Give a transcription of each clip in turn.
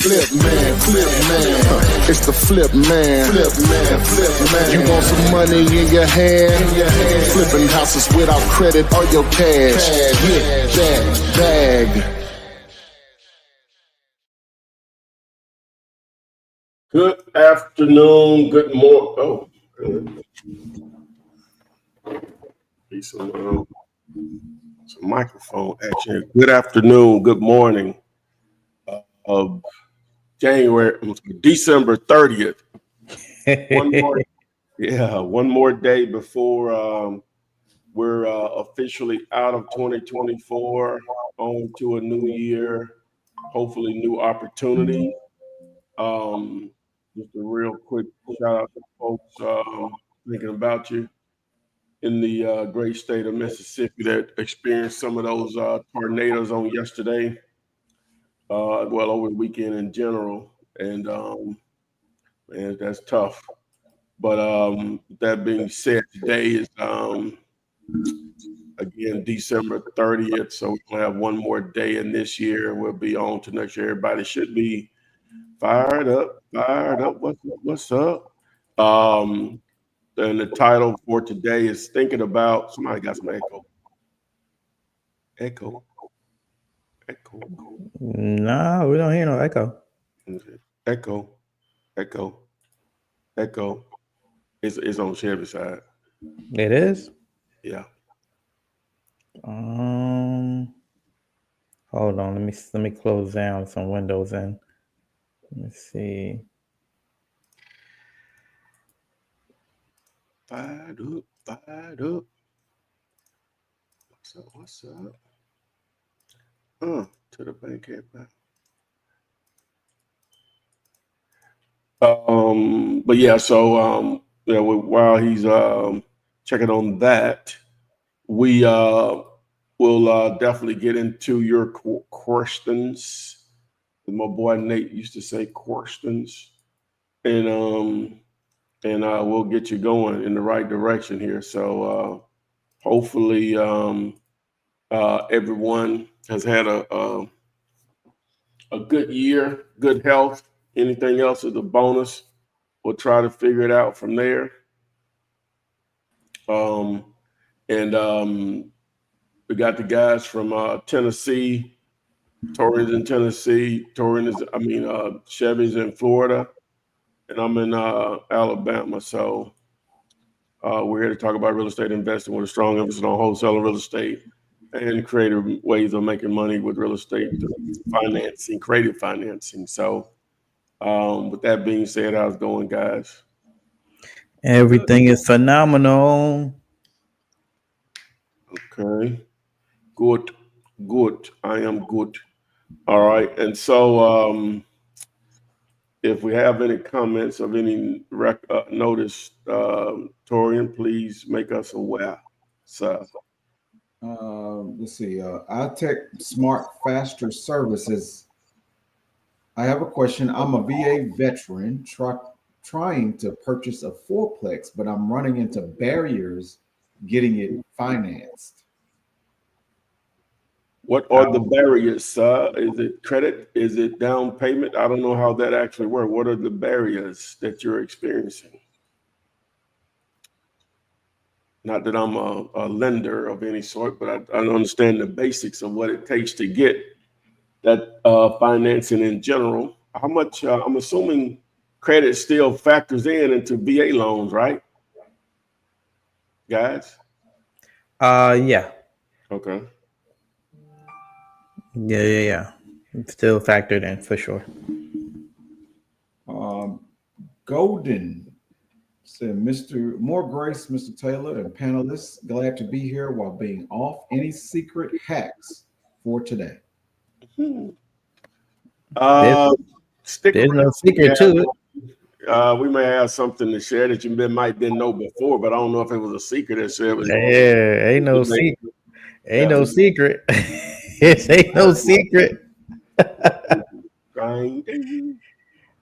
It's the flip man. You want some money in your hand? Flipping houses without credit or your cash. Get that bag. Good afternoon, good morning. Some microphone action. Good afternoon, good morning of December 30th. One more day before we're officially out of 2024, on to a new year, hopefully new opportunity. Just a real quick shout out to folks thinking about you in the great state of Mississippi that experienced some of those tornadoes on yesterday, over the weekend in general, and man, that's tough. But that being said, today is again December 30th, so we'll have one more day in this year. We'll be on to next year. Everybody should be fired up. What's up? And the title for today is thinking about. Somebody got some echo. No, we don't hear no echo. Echo. It's on Chevy's side. It is? Yeah. Hold on. Let me close down some windows and let me see. Fired up. What's up? To the bank back. But yeah, so while he's checking on that, we will definitely get into your questions. My boy Nate used to say questions, and we'll get you going in the right direction here. So hopefully everyone has had a good year, good health. Anything else is a bonus. We'll try to figure it out from there. We got the guys from Tennessee. Torian's in Tennessee. Chevy's in Florida, and I'm in Alabama. So we're here to talk about real estate investing with a strong emphasis on wholesaling real estate and creative ways of making money with real estate financing, creative financing. So with that being said, how's it going, guys? Everything is phenomenal. Okay. Good. I am good. All right. And so if we have any comments of any notice, Torian, please make us aware. So let's see. iTech Smart Faster Services. I have a question. I'm a VA veteran trying to purchase a fourplex, but I'm running into barriers getting it financed. What are the barriers, sir? Is it credit? Is it down payment? I don't know how that actually works. What are the barriers that you're experiencing? Not that I'm a lender of any sort, but I understand the basics of what it takes to get that financing in general. How much? I'm assuming credit still factors into VA loans, right, guys? Yeah. Okay. Yeah. It's still factored in for sure. Golden said, Mr. More Grace, Mr. Taylor, and panelists, glad to be here while being off. Any secret hacks for today? There's No secret to it. We may have something to share that you might didn't know before, but I don't know if it was a secret that said it was. Yeah, ain't no secret. Ain't no secret. It ain't no secret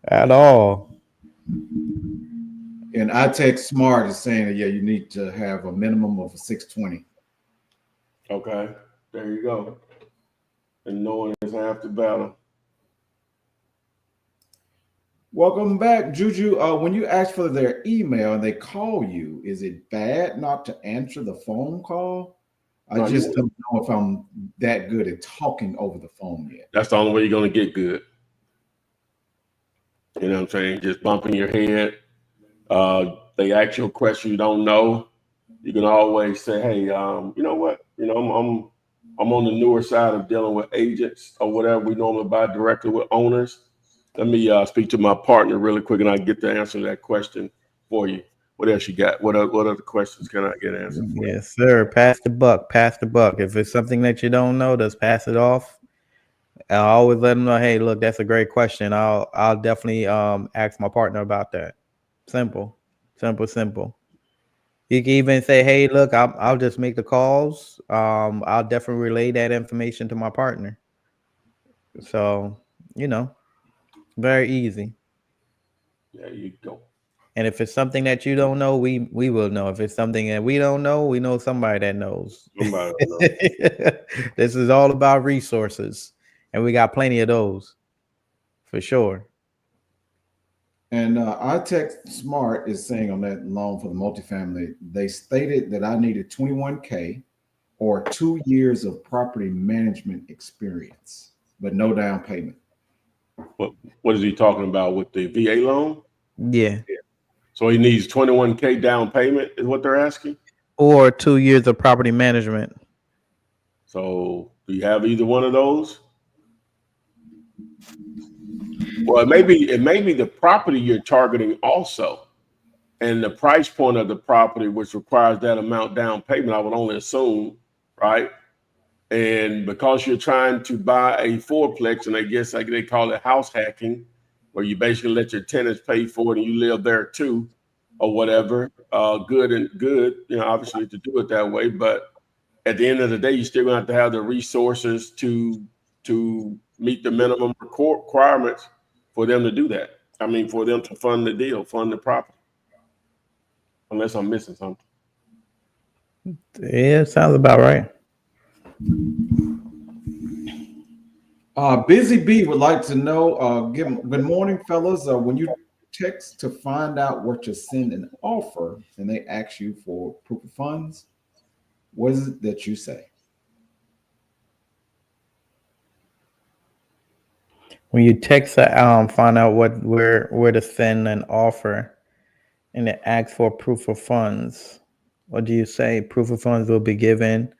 at all. And iTech Smart is saying that, you need to have a minimum of a 620. Okay, there you go. And knowing is half the battle. Welcome back, Juju. When you ask for their email and they call you, is it bad not to answer the phone call? I No, just don't know if I'm that good at talking over the phone yet. that's the only way you're gonna get good. You know what I'm saying? Just bumping your head. They ask you a question you don't know. You can always say, "Hey, you know what? I'm on the newer side of dealing with agents or whatever. We normally buy directly with owners. Let me speak to my partner really quick, and I get the answer to that question for you. What else you got? What other questions can I get answered for you? Yes, sir. Pass the buck. Pass the buck. If it's something that you don't know, just pass it off. I'll always let them know, hey, look, that's a great question. I'll definitely ask my partner about that. Simple. Simple, simple. You can even say, hey, look, I'll just make the calls. I'll definitely relay that information to my partner. So, you know, very easy. There you go. And if it's something that you don't know, we will know. If it's something that we don't know, we know somebody that knows. Somebody will know. This is all about resources, and we got plenty of those for sure. And iTech Smart is saying on that loan for the multifamily, they stated that I needed 21K or 2 years of property management experience, but no down payment. What is he talking about with the VA loan? Yeah. So he needs 21K down payment is what they're asking. Or 2 years of property management. So do you have either one of those? Well, it may be the property you're targeting also, and the price point of the property, which requires that amount down payment. I would only assume, right? And because you're trying to buy a fourplex, and I guess like they call it house hacking, where you basically let your tenants pay for it and you live there too, or whatever. Good and good, obviously to do it that way. But at the end of the day, you still gonna have to have the resources to meet the minimum requirements for them to do that. I mean, for them to fund the deal, fund the property. Unless I'm missing something. Yeah, sounds about right. Busy B would like to know, good morning, fellas. When you text to find out what to send an offer and they ask you for proof of funds, what is it that you say? When you text, find out where to send an offer, and it asks for proof of funds. What do you say? Proof of funds will be given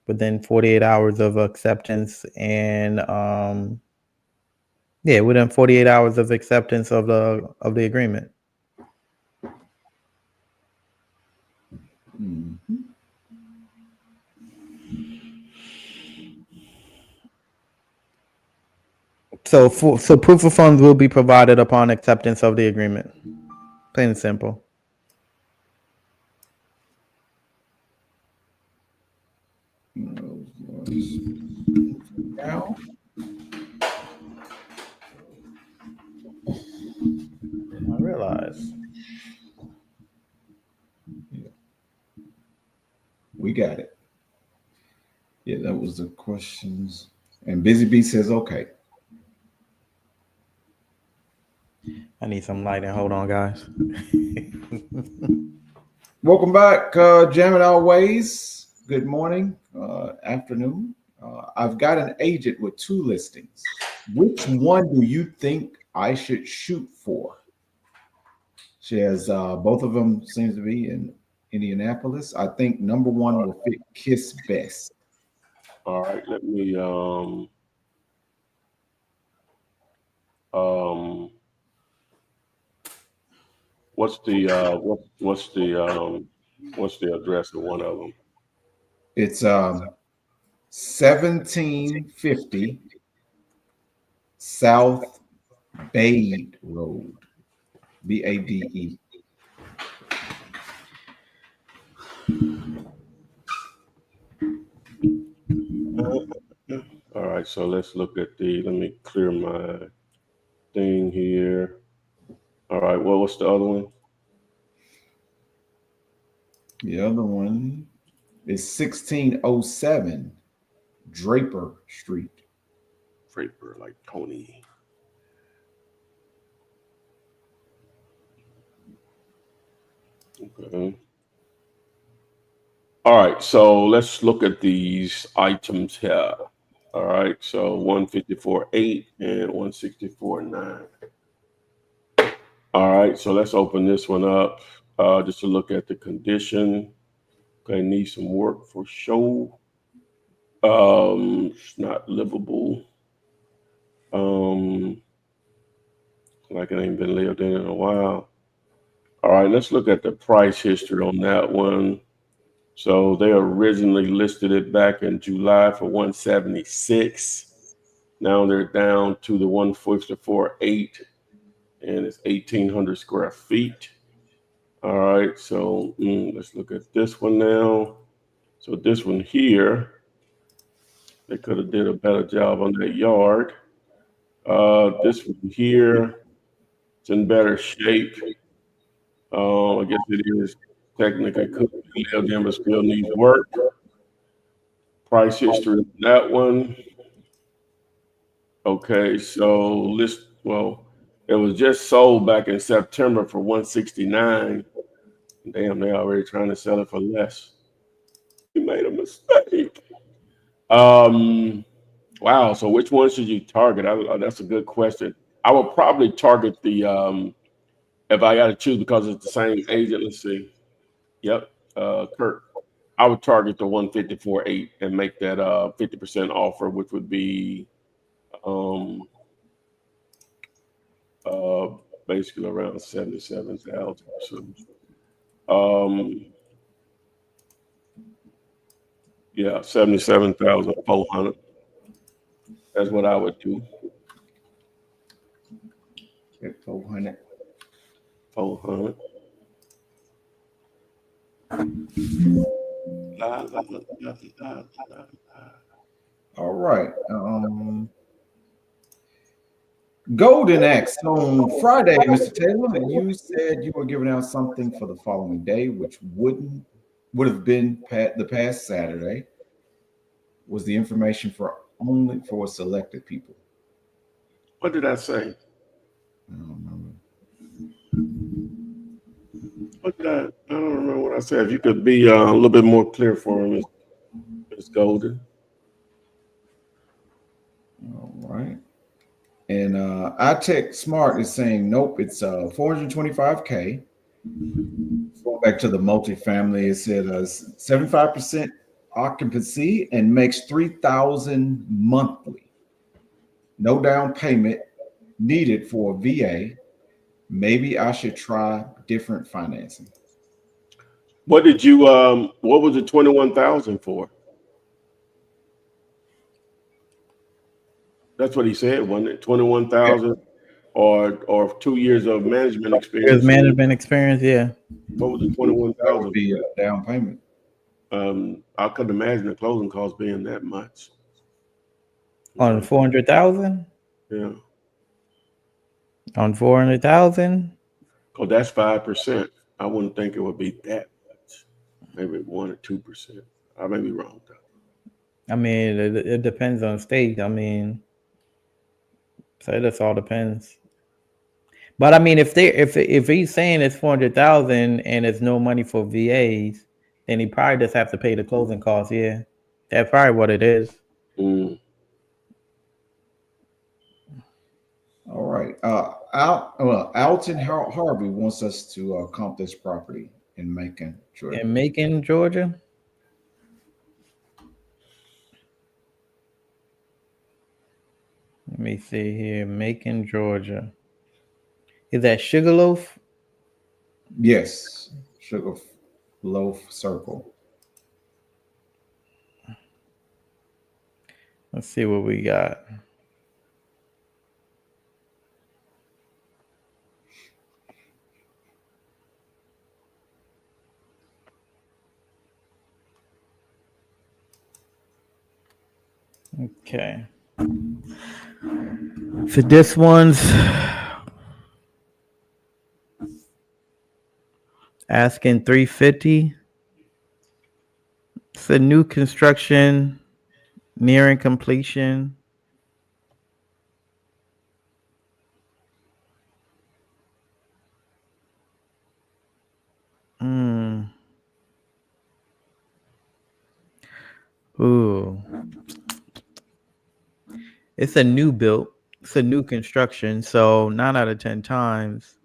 within 48 hours of acceptance, and yeah, within 48 hours of acceptance of the agreement. Mhm. So proof of funds will be provided upon acceptance of the agreement. Plain and simple. Now, I realize. we got it. Yeah, that was the questions. And Busy B says, okay. I need some lighting. Hold on, guys. Welcome back, Jamming Always. Good morning, afternoon. I've got an agent with 2 listings. Which one do you think I should shoot for? She has both of them seems to be in Indianapolis. I think number 1 will fit Kiss best. All right, let me um what's the what's the address of one of them? It's 1750 South Bade Road, Bade. All right, so let's look at let me clear my thing here. All right, well, what's the other one? The other one is 1607 Draper Street. Draper, like Tony. Okay. All right, so let's look at these items here. All right, so 154.8 and 164.9. All right, so let's open this one up just to look at the condition. Okay, need some work for sure. It's not livable. Um, like it ain't been lived in a while. All right, let's look at the price history on that one. So they originally listed it back in July for 176. Now they're down to the 154.8, and it's 1,800 square feet. All right, so let's look at this one now. So this one here, they could have did a better job on that yard. This one here, it's in better shape. I guess it is technically could be lived in, but still needs work. Price history of that one. Okay, so it was just sold back in September for 169. Damn, they already trying to sell it for less. You made a mistake. Wow. So which one should you target? That's a good question. I would probably target the if I got to choose because it's the same agent. Let's see. Yep, Kurt. I would target the 154.8 and make that 50% offer, which would be um uh basically around 77,000. So yeah, 77,400. That's what I would do. Okay, 400. 400. La, la, la, la, la, la. All right. Golden X on Friday, Mr. Taylor, you said you were giving out something for the following day, which would have been the past Saturday. Was the information for only for selected people? What did I say? I don't remember. I don't remember what I said. If you could be a little bit more clear for me, Miss Golden. All right. And iTech Smart is saying nope. It's 425K. Going back to the multifamily, it said 75% occupancy and makes 3,000 monthly. No down payment needed for a VA. Maybe I should try different financing. What did you what was the 21,000 for? That's what he said, wasn't it? 21,000 or 2 years of management His experience. management experience, yeah. What was the That would 21,000? be a down payment. I couldn't imagine the closing costs being that much. On 400,000? Yeah. On 400,000? Oh, that's 5%. I wouldn't think it would be that much. Maybe 1 or 2%. I may be wrong though. I mean, it depends on state. I mean, so this all depends. But I mean, if he's saying it's 400,000 and it's no money for VAs, then he probably just have to pay the closing costs. Yeah, that's probably what it is. Mm. All right. Alton Harvey wants us to comp this property in Macon, Georgia. In Macon, Georgia. Let me see here. Macon, Georgia. Is that Sugarloaf? Yes, Sugar Loaf Circle. Let's see what we got. Okay. For this one's asking 350. It's a new construction nearing completion. Ooh, it's a new build. It's a new construction. So 9 out of 10 times,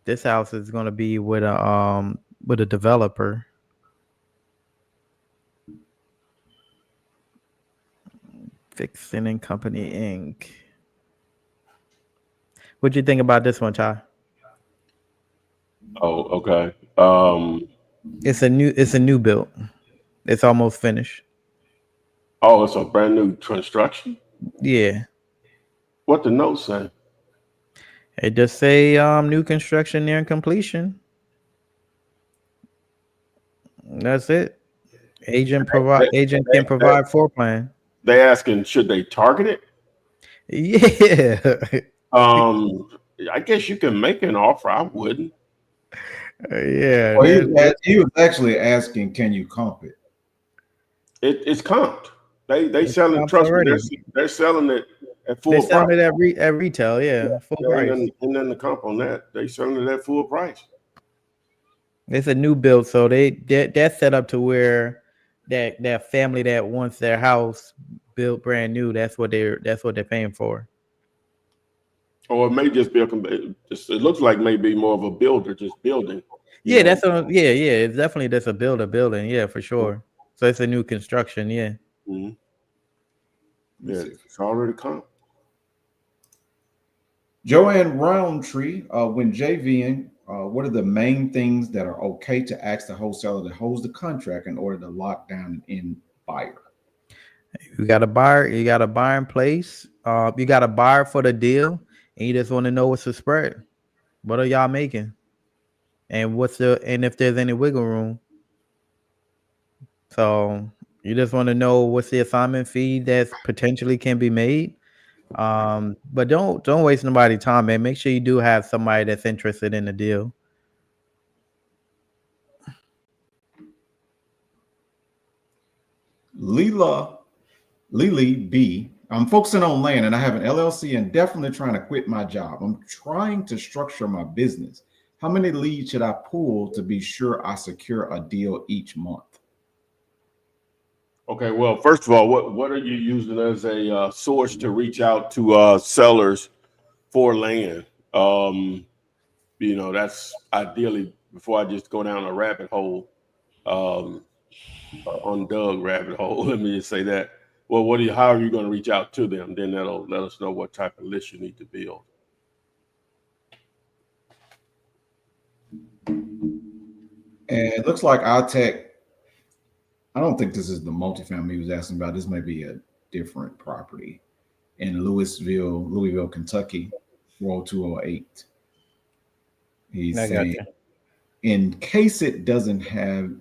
this house is going to be with a developer. Fixing and Company Inc. What you think about this one, Ty? Oh, okay. It's a new build. It's almost finished. Oh, it's a brand new construction. Yeah. What the note say? It just say new construction near completion. That's it. Agent can provide floor plan. They asking should they target it? Yeah. I guess you can make an offer. I wouldn't. Yeah. Well, he was actually asking, can you comp it? It's comped. They It's selling. comped Trust me, already. they're selling it at They're full price. selling it at retail. Yeah, full price. And then the comp on that, they selling it at full price. It's a new build, so they're set up to where that family that wants their house built brand new. That's what they're paying for. Or it may just be it looks like maybe more of a builder just building. Yeah, that's yeah. It's definitely just a building. Yeah, for sure. So it's a new construction. Yeah. Mm-hmm. Yeah, it's already comped. Joanne Roundtree, when JVing, what are the main things that are okay to ask the wholesaler that holds the contract in order to lock down an end buyer? You got a buyer. You got a buyer in place. You got a buyer for the deal, and you just want to know what's the spread. What are y'all making? And if there's any wiggle room. So you just want to know what's the assignment fee that potentially can be made. But don't waste nobody's time, man. Make sure you do have somebody that's interested in the deal. Lily B. I'm focusing on land and I have an LLC and definitely trying to quit my job. I'm trying to structure my business. How many leads should I pull to be sure I secure a deal each month? Okay, well, first of all, what are you using as a source to reach out to sellers for land? That's ideally before I just go down a rabbit hole, undug rabbit hole. Let me just say that. Well, how are you going to reach out to them? Then that'll let us know what type of list you need to build. And it looks like our tech, I don't think this is the multifamily he was asking about. This may be a different property in Louisville, Kentucky, Roll 208. He's saying, in case it doesn't have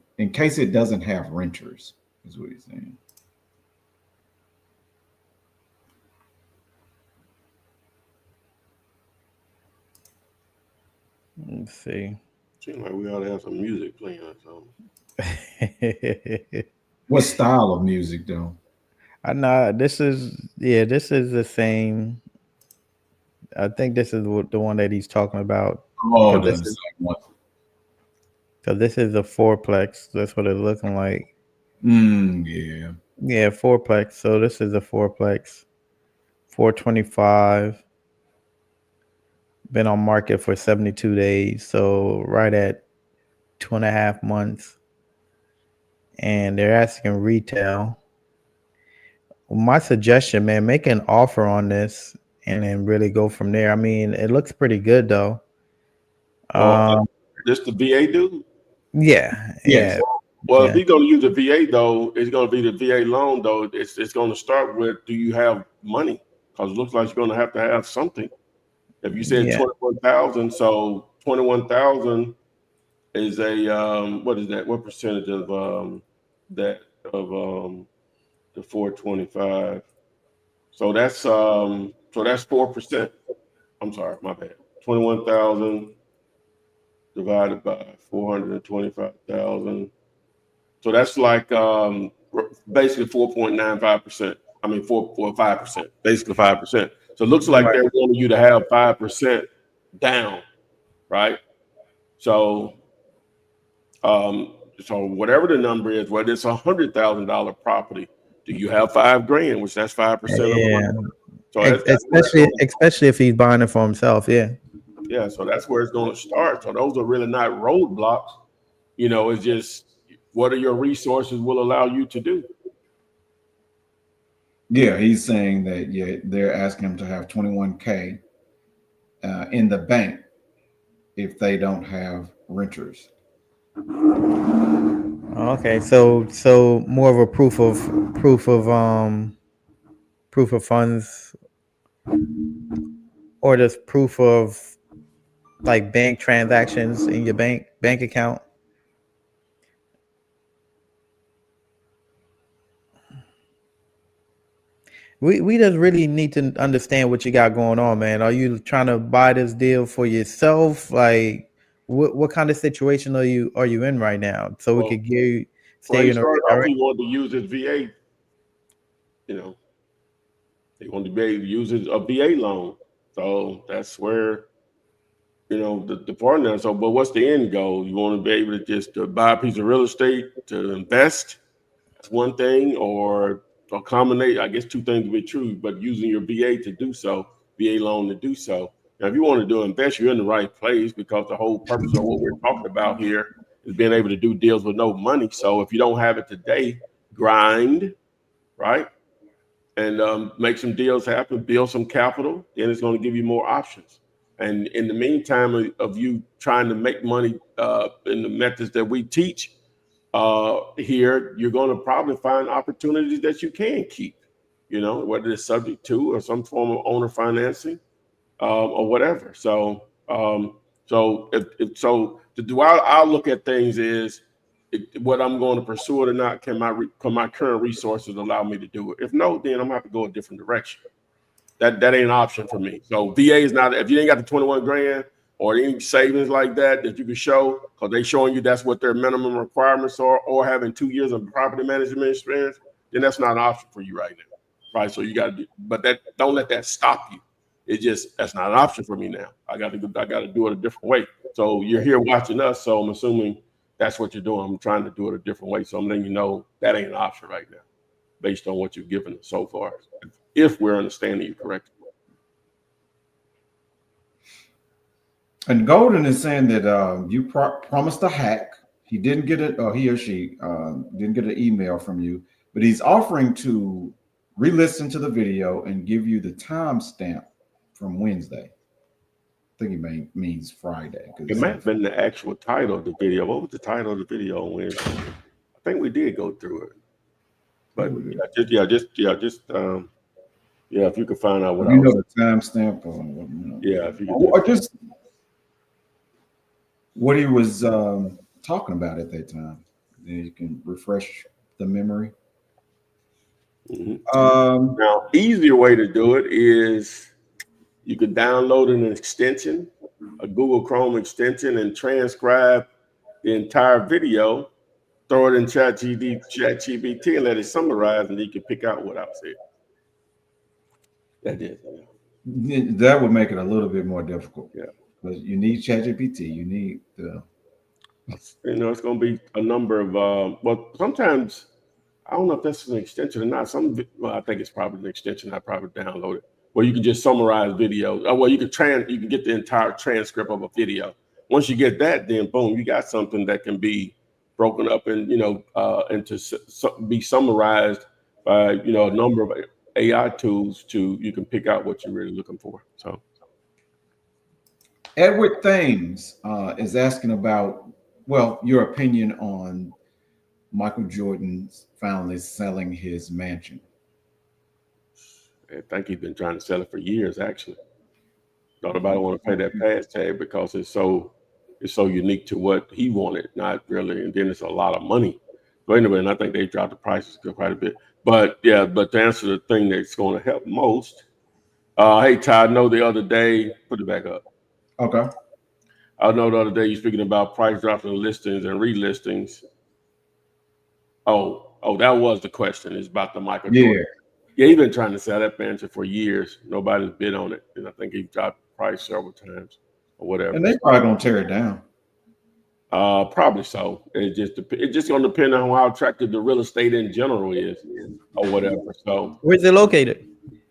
renters, is what he's saying. Let's see. Seems like we ought to have some music playing or something. What style of music, though? I know this is the same. I think this is the one that he's talking about. Oh, this is a fourplex. That's what it's looking like. Yeah, fourplex. So this is a fourplex, 425. Been on market for 72 days, so right at 2.5 months. And they're asking retail. My suggestion, man, make an offer on this and then really go from there. I mean, it looks pretty good though. This the VA dude? Yeah. Yes. Well, if he's going to use a VA though, it's going to be the VA loan though. It's going to start with, do you have money? Because it looks like you're going to have something. If you said 21,000, so 21,000 is a what is that? What percentage of the 425? So that's 4%. I'm sorry, my bad. 21,000 divided by 425,000. So that's like basically 4.95%. I mean 4.5%, basically 5%. So it looks like they're wanting you to have 5% down, right? So so whatever the number is, whether it's $100,000 property, do you have $5,000, which that's 5% of Yeah, money? So that's especially if he's buying it for himself. Yeah. yeah. So that's where it's going to start. So those are really not roadblocks. It's just what are your resources will allow you to do. Yeah, he's saying that they're asking him to have 21K in the bank if they don't have renters. Okay, so more of a proof of funds, or just proof of like bank transactions in your bank account. We just really need to understand what you got going on, man. Are you trying to buy this deal for yourself? Like, what kind of situation are you in right now? So we Well, could steer well, you he in the right started off. direction. He wanted to use his VA. He wanted to be able to use a VA loan. So that's where the partner. So, but what's the end goal? You want to be able to just buy a piece of real estate to invest. That's one thing, or accommodate. I guess two things to be true, but using your VA to do so, VA loan to do so. Now, if you want to do invest, you're in the right place because the whole purpose of what we're talking about here is being able to do deals with no money. So if you don't have it today, grind, right? And make some deals happen, build some capital, then it's going to give you more options. And in the meantime of you trying to make money in the methods that we teach here, you're going to probably find opportunities that you can keep, whether it's subject to or some form of owner financing or whatever. So, the way I'll look at things is what I'm going to pursue it or not. Can my current resources allow me to do it? If no, then I'm gonna have to go a different direction. That ain't an option for me. So VA is not. If you ain't got the 21 grand or any savings like that you can show, because they showing you that's what their minimum requirements are, or having 2 years of property management experience, then that's not an option for you right now, right? So you got to do, but don't let that stop you. It's just that's not an option for me now. I got to do it a different way. So you're here watching us, so I'm assuming that's what you're doing. I'm trying to do it a different way. So I'm letting you know that ain't an option right now, based on what you've given us so far, if we're understanding you correctly. And Golden is saying that you promised a hack. He didn't get it, or he or she didn't get an email from you, but he's offering to re-listen to the video and give you the timestamp from Wednesday. I think he means Friday. It might have been the actual title of the video. What was the title of the video on Wednesday? I think we did go through it. But if you could find out what the timestamp, if you could or just what he was talking about at that time. Then you can refresh the memory. Mm-hmm. Now, easier way to do it is you could download an extension, a Google Chrome extension, and transcribe the entire video, throw it in ChatGPT and let it summarize, and you can pick out what I said. That is. That would make it a little bit more difficult. Yeah. Because you need ChatGPT. You need the. It's going to be a number of. Sometimes I don't know if that's an extension or not. I think it's probably an extension. I probably download it where you can just summarize videos. You can get the entire transcript of a video. Once you get that, then boom, you got something that can be broken up and be summarized by a number of AI tools you can pick out what you're really looking for. So Edward Thames is asking about your opinion on Michael Jordan finally selling his mansion. I think he's been trying to sell it for years, actually. Don't nobody want to pay that pass tag because it's so unique to what he wanted, not really. And then it's a lot of money. But anyway, and I think they dropped the prices quite a bit. But to answer the thing that's going to help most, hey, Todd, I know the other day, put it back up. Okay. I know the other day you're speaking about price drops in listings and relistings. Oh, that was the question. It's about the Michael Jordan. Yeah, he's been trying to sell that mansion for years. Nobody's bid on it. And I think he dropped the price several times or whatever. And they probably going to tear it down. Probably so. It's just gonna depend on how attractive the real estate in general is, or whatever. So Where's it located?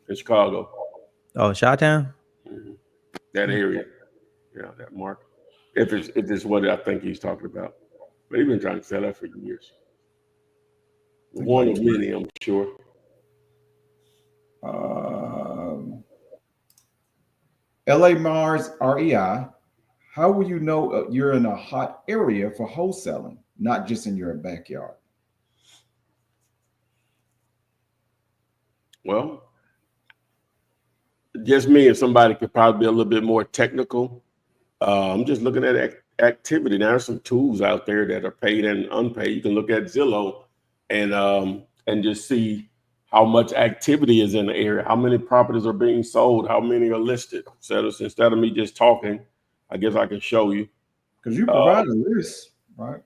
in Chicago, Oh, Chi-Town. that area, yeah, that market. If it's what I think he's talking about, but he's been trying to sell that for years. One of many, I'm sure. LA Mars REI. How will you know you're in a hot area for wholesaling, not just in your backyard? Well, just me and somebody could probably be a little bit more technical. I'm just looking at activity. Now, there's some tools out there that are paid and unpaid. You can look at Zillow and just see how much activity is in the area, how many properties are being sold, how many are listed. So instead of me just talking, I guess I can show you. Because you provide a list, right?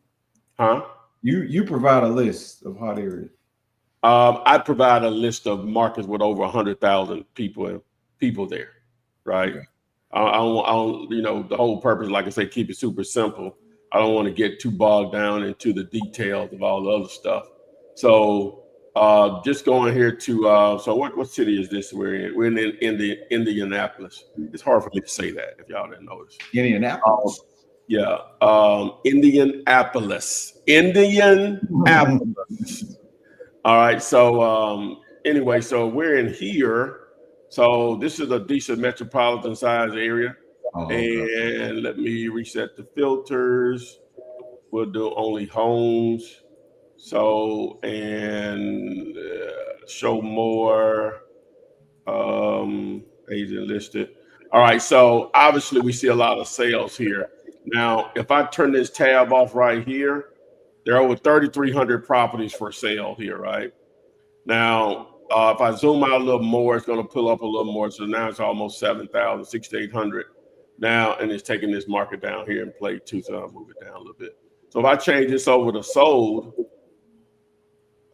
Huh? You provide a list of hot areas. I provide a list of markets with over 100,000 people there, right? Okay. I don't, the whole purpose, like I say, keep it super simple. I don't want to get too bogged down into the details of all the other stuff. So just going here to, so what city is this we're in? We're in Indianapolis. It's hard for me to say that if y'all didn't notice. Indianapolis. Yeah, Indianapolis. All right, so anyway, so we're in here. So this is a decent metropolitan size area. Oh, okay. And let me reset the filters. We'll do only homes. So, and show more agent listed. All right, so obviously we see a lot of sales here. Now, if I turn this tab off right here, there are over 3,300 properties for sale here, right? Now, if I zoom out a little more, it's going to pull up a little more. So now it's almost 7,000, 6,800 now, and it's taking this market down here and play too. So I'll move it down a little bit. So if I change this over to sold,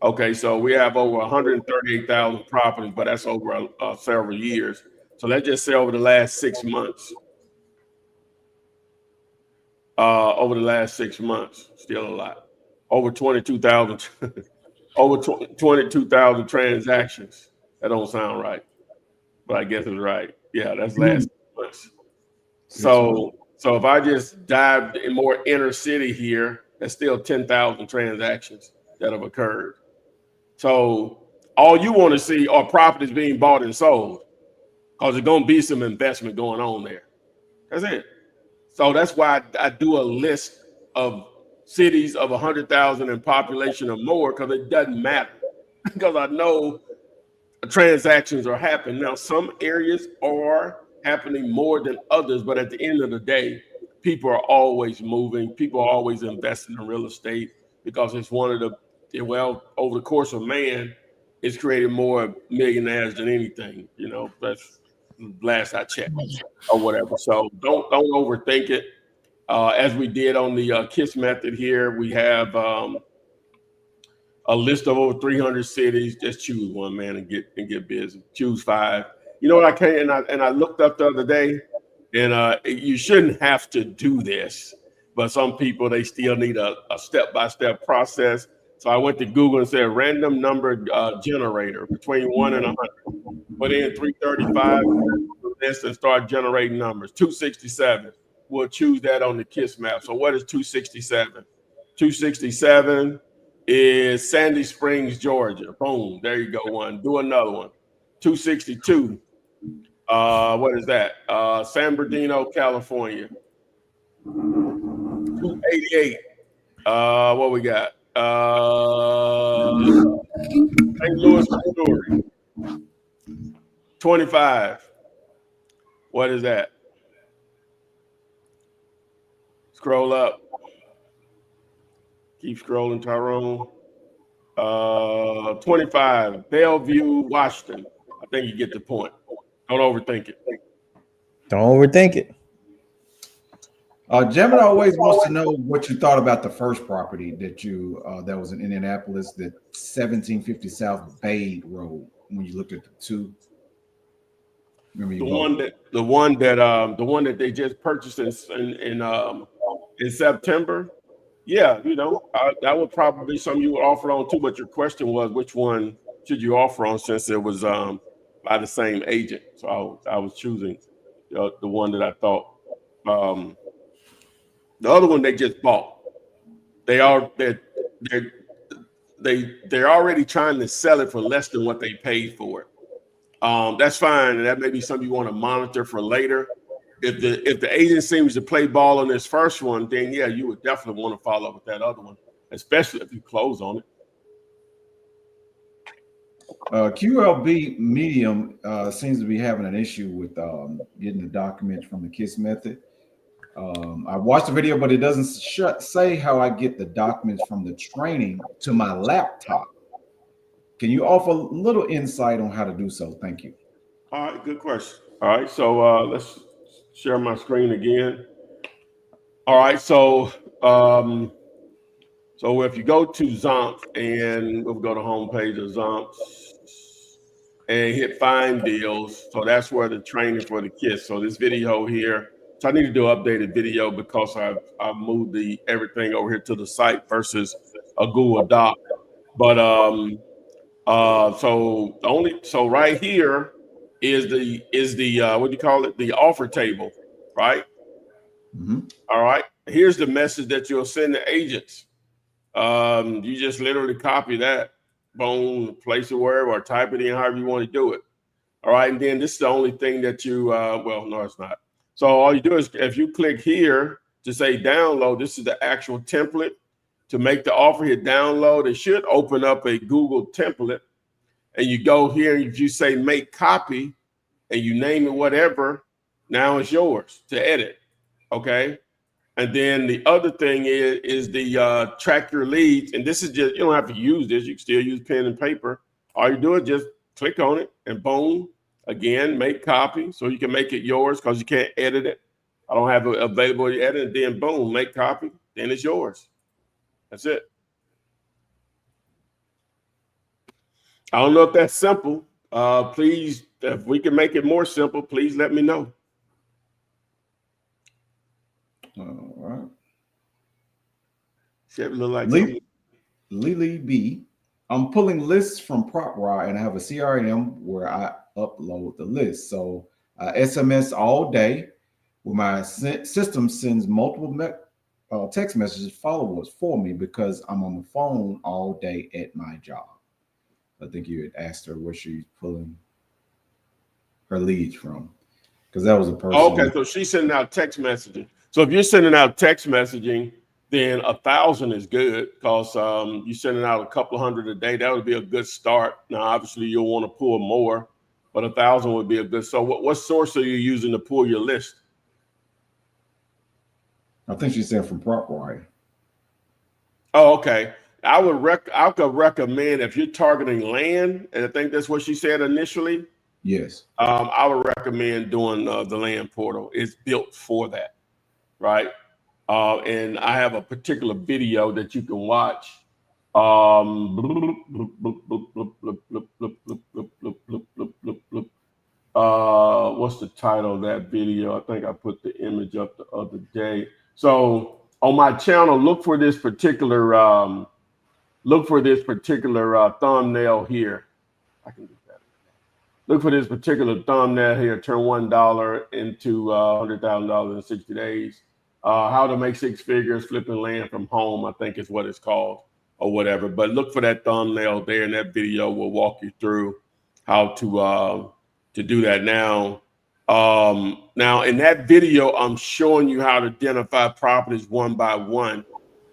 okay, so we have over 138,000 properties, but that's over several years. So let's just say over the last 6 months. Over the last 6 months, still a lot. Over 22,000. Over 22,000 transactions. That don't sound right, but I guess it's right. Yeah, that's last 6 months. So if I just dive in more inner city here, that's still 10,000 transactions that have occurred. So all you want to see are properties being bought and sold, because there's going to be some investment going on there. That's it. So that's why I do a list of cities of 100,000 in population or more, because it doesn't matter. Because I know transactions are happening. Now, some areas are happening more than others, but at the end of the day, people are always moving. People are always investing in real estate, because it's one of the, over the course of man, it's created more millionaires than anything. That's last I checked or whatever. So don't overthink it. As we did on the KISS method here, we have a list of over 300 cities. Just choose one, man, and get busy. Choose 5. You know what I can? And I looked up the other day, and you shouldn't have to do this, but some people, they still need a step-by-step process. So I went to Google and said random number generator between 1 and 100. Put in 335 list and start generating numbers. 267. We'll choose that on the KISS map. So what is 267? 267 is Sandy Springs, Georgia. Boom. There you go. One. Do another one. 262. What is that? San Bernardino, California. 288. What we got? St. Louis, Missouri. 25. What is that? Scroll up. Keep scrolling, Tyrone. 25. Bellevue, Washington. I think you get the point. Don't overthink it. Don't overthink it. Gemini always wants to know what you thought about the first property that was in Indianapolis, the 1750 South Bay Road. When you looked at the two, the one that they just purchased in in September. Yeah, that would probably be something you would offer on too. But your question was, which one should you offer on, since it was by the same agent? So I was choosing the one that I thought. The other one they just bought. They're already trying to sell it for less than what they paid for it. That's fine, and that may be something you want to monitor for later. If the agent seems to play ball on this first one, then yeah, you would definitely want to follow up with that other one, especially if you close on it. QLB Medium seems to be having an issue with getting the documents from the KISS method. I watched the video, but it doesn't say how I get the documents from the training to my laptop. Can you offer a little insight on how to do so? Thank you. All right, good question. All right, so let's share my screen again. All right, so if you go to Zomp, and we'll go to homepage of Zomp and hit Find Deals, so that's where the training for the KISS. So this video here, so I need to do an updated video because I've moved everything over here to the site versus a Google Doc. But so right here is the what do you call it? The offer table, right? Mm-hmm. All right. Here's the message that you'll send to agents. You just literally copy that, boom, place it wherever, or type it in however you want to do it. All right. And then this is the only thing that you well, no, it's not. So all you do is, if you click here to say download, this is the actual template to make the offer. Hit download. It should open up a Google template, and you go here and if you say make copy and you name it whatever, now it's yours to edit. Okay. And then the other thing is the track your leads. And this is just, you don't have to use this. You can still use pen and paper. All you do is just click on it and boom, again, make copy so you can make it yours because you can't edit it. I don't have it available to edit. And then boom, make copy. Then it's yours. That's it. I don't know if that's simple. Please, if we can make it more simple, please let me know. All right. Should look like Lily B. I'm pulling lists from PropRide, and I have a CRM where I upload the list. So SMS all day, where my system sends multiple text messages, followers for me because I'm on the phone all day at my job. I think you had asked her where she's pulling her leads from, because that was a person. Okay, so she's sending out text messaging. So if you're sending out text messaging, then 1,000 is good because you're sending out a couple hundred a day. That would be a good start. Now, obviously, you'll want to pull more, but 1,000 would be a good. So what source are you using to pull your list? I think she said from PropRide. Oh, okay. I could recommend, if you're targeting land, and I think that's what she said initially. Yes. I would recommend doing the land portal. It's built for that, right? And I have a particular video that you can watch. What's the title of that video? I think I put the image up the other day. So on my channel, look for this particular thumbnail here. I can do that. Look for this particular thumbnail here. Turn $1 into $100,000 in 60 days. How to make six figures flipping land from home, I think is what it's called, or whatever. But look for that thumbnail there, and that video will walk you through how to do that. Now in that video, I'm showing you how to identify properties one by one,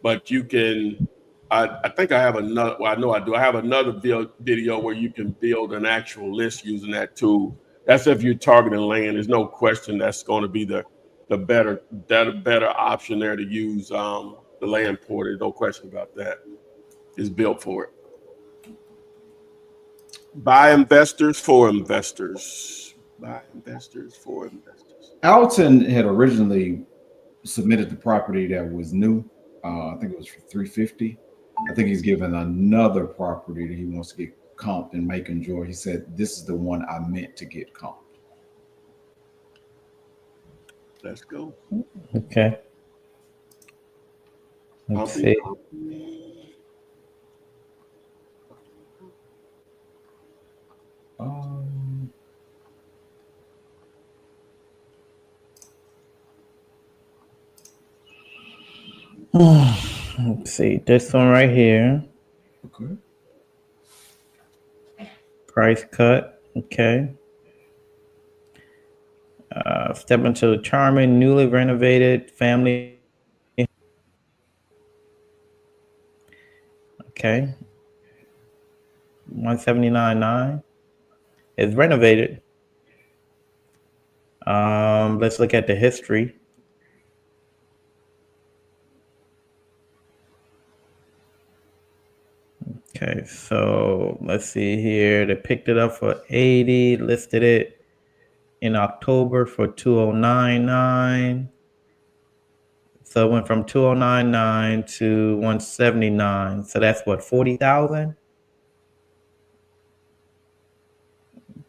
but you can. I think I have another. Well, I know I do. I have another video where you can build an actual list using that tool. That's if you're targeting land. There's no question that's going to be the better option there to use the land portal. No question about that. It's built for it. By investors for investors. By investors for investors. Alton had originally submitted the property that was new. I think it was for $350. I think he's given another property that he wants to get comped in Macon, Georgia. He said, "This is the one I meant to get comped." Let's go. Okay. Let's see. Um, Let's see. This one right here. okay. Price cut. Okay. Step into the charming, newly renovated family. Okay. 179.9. It's renovated. Let's look at the history. Okay, so let's see here. They picked it up for 80, listed it in October for 2099. So it went from 2099 to 179. So that's what, 40,000?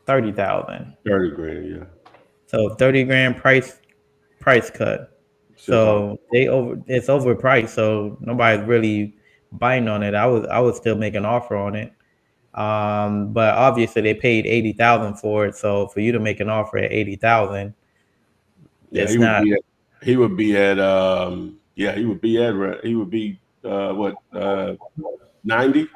30,000. 30 grand, yeah. So 30 grand price cut. Still talking. So it's overpriced, so nobody's really biting on it. I would still make an offer on it. But obviously they paid 80,000 for it. So for you to make an offer at 80,000, Yeah, it's not. he would be at yeah, he would be at he would be what 90?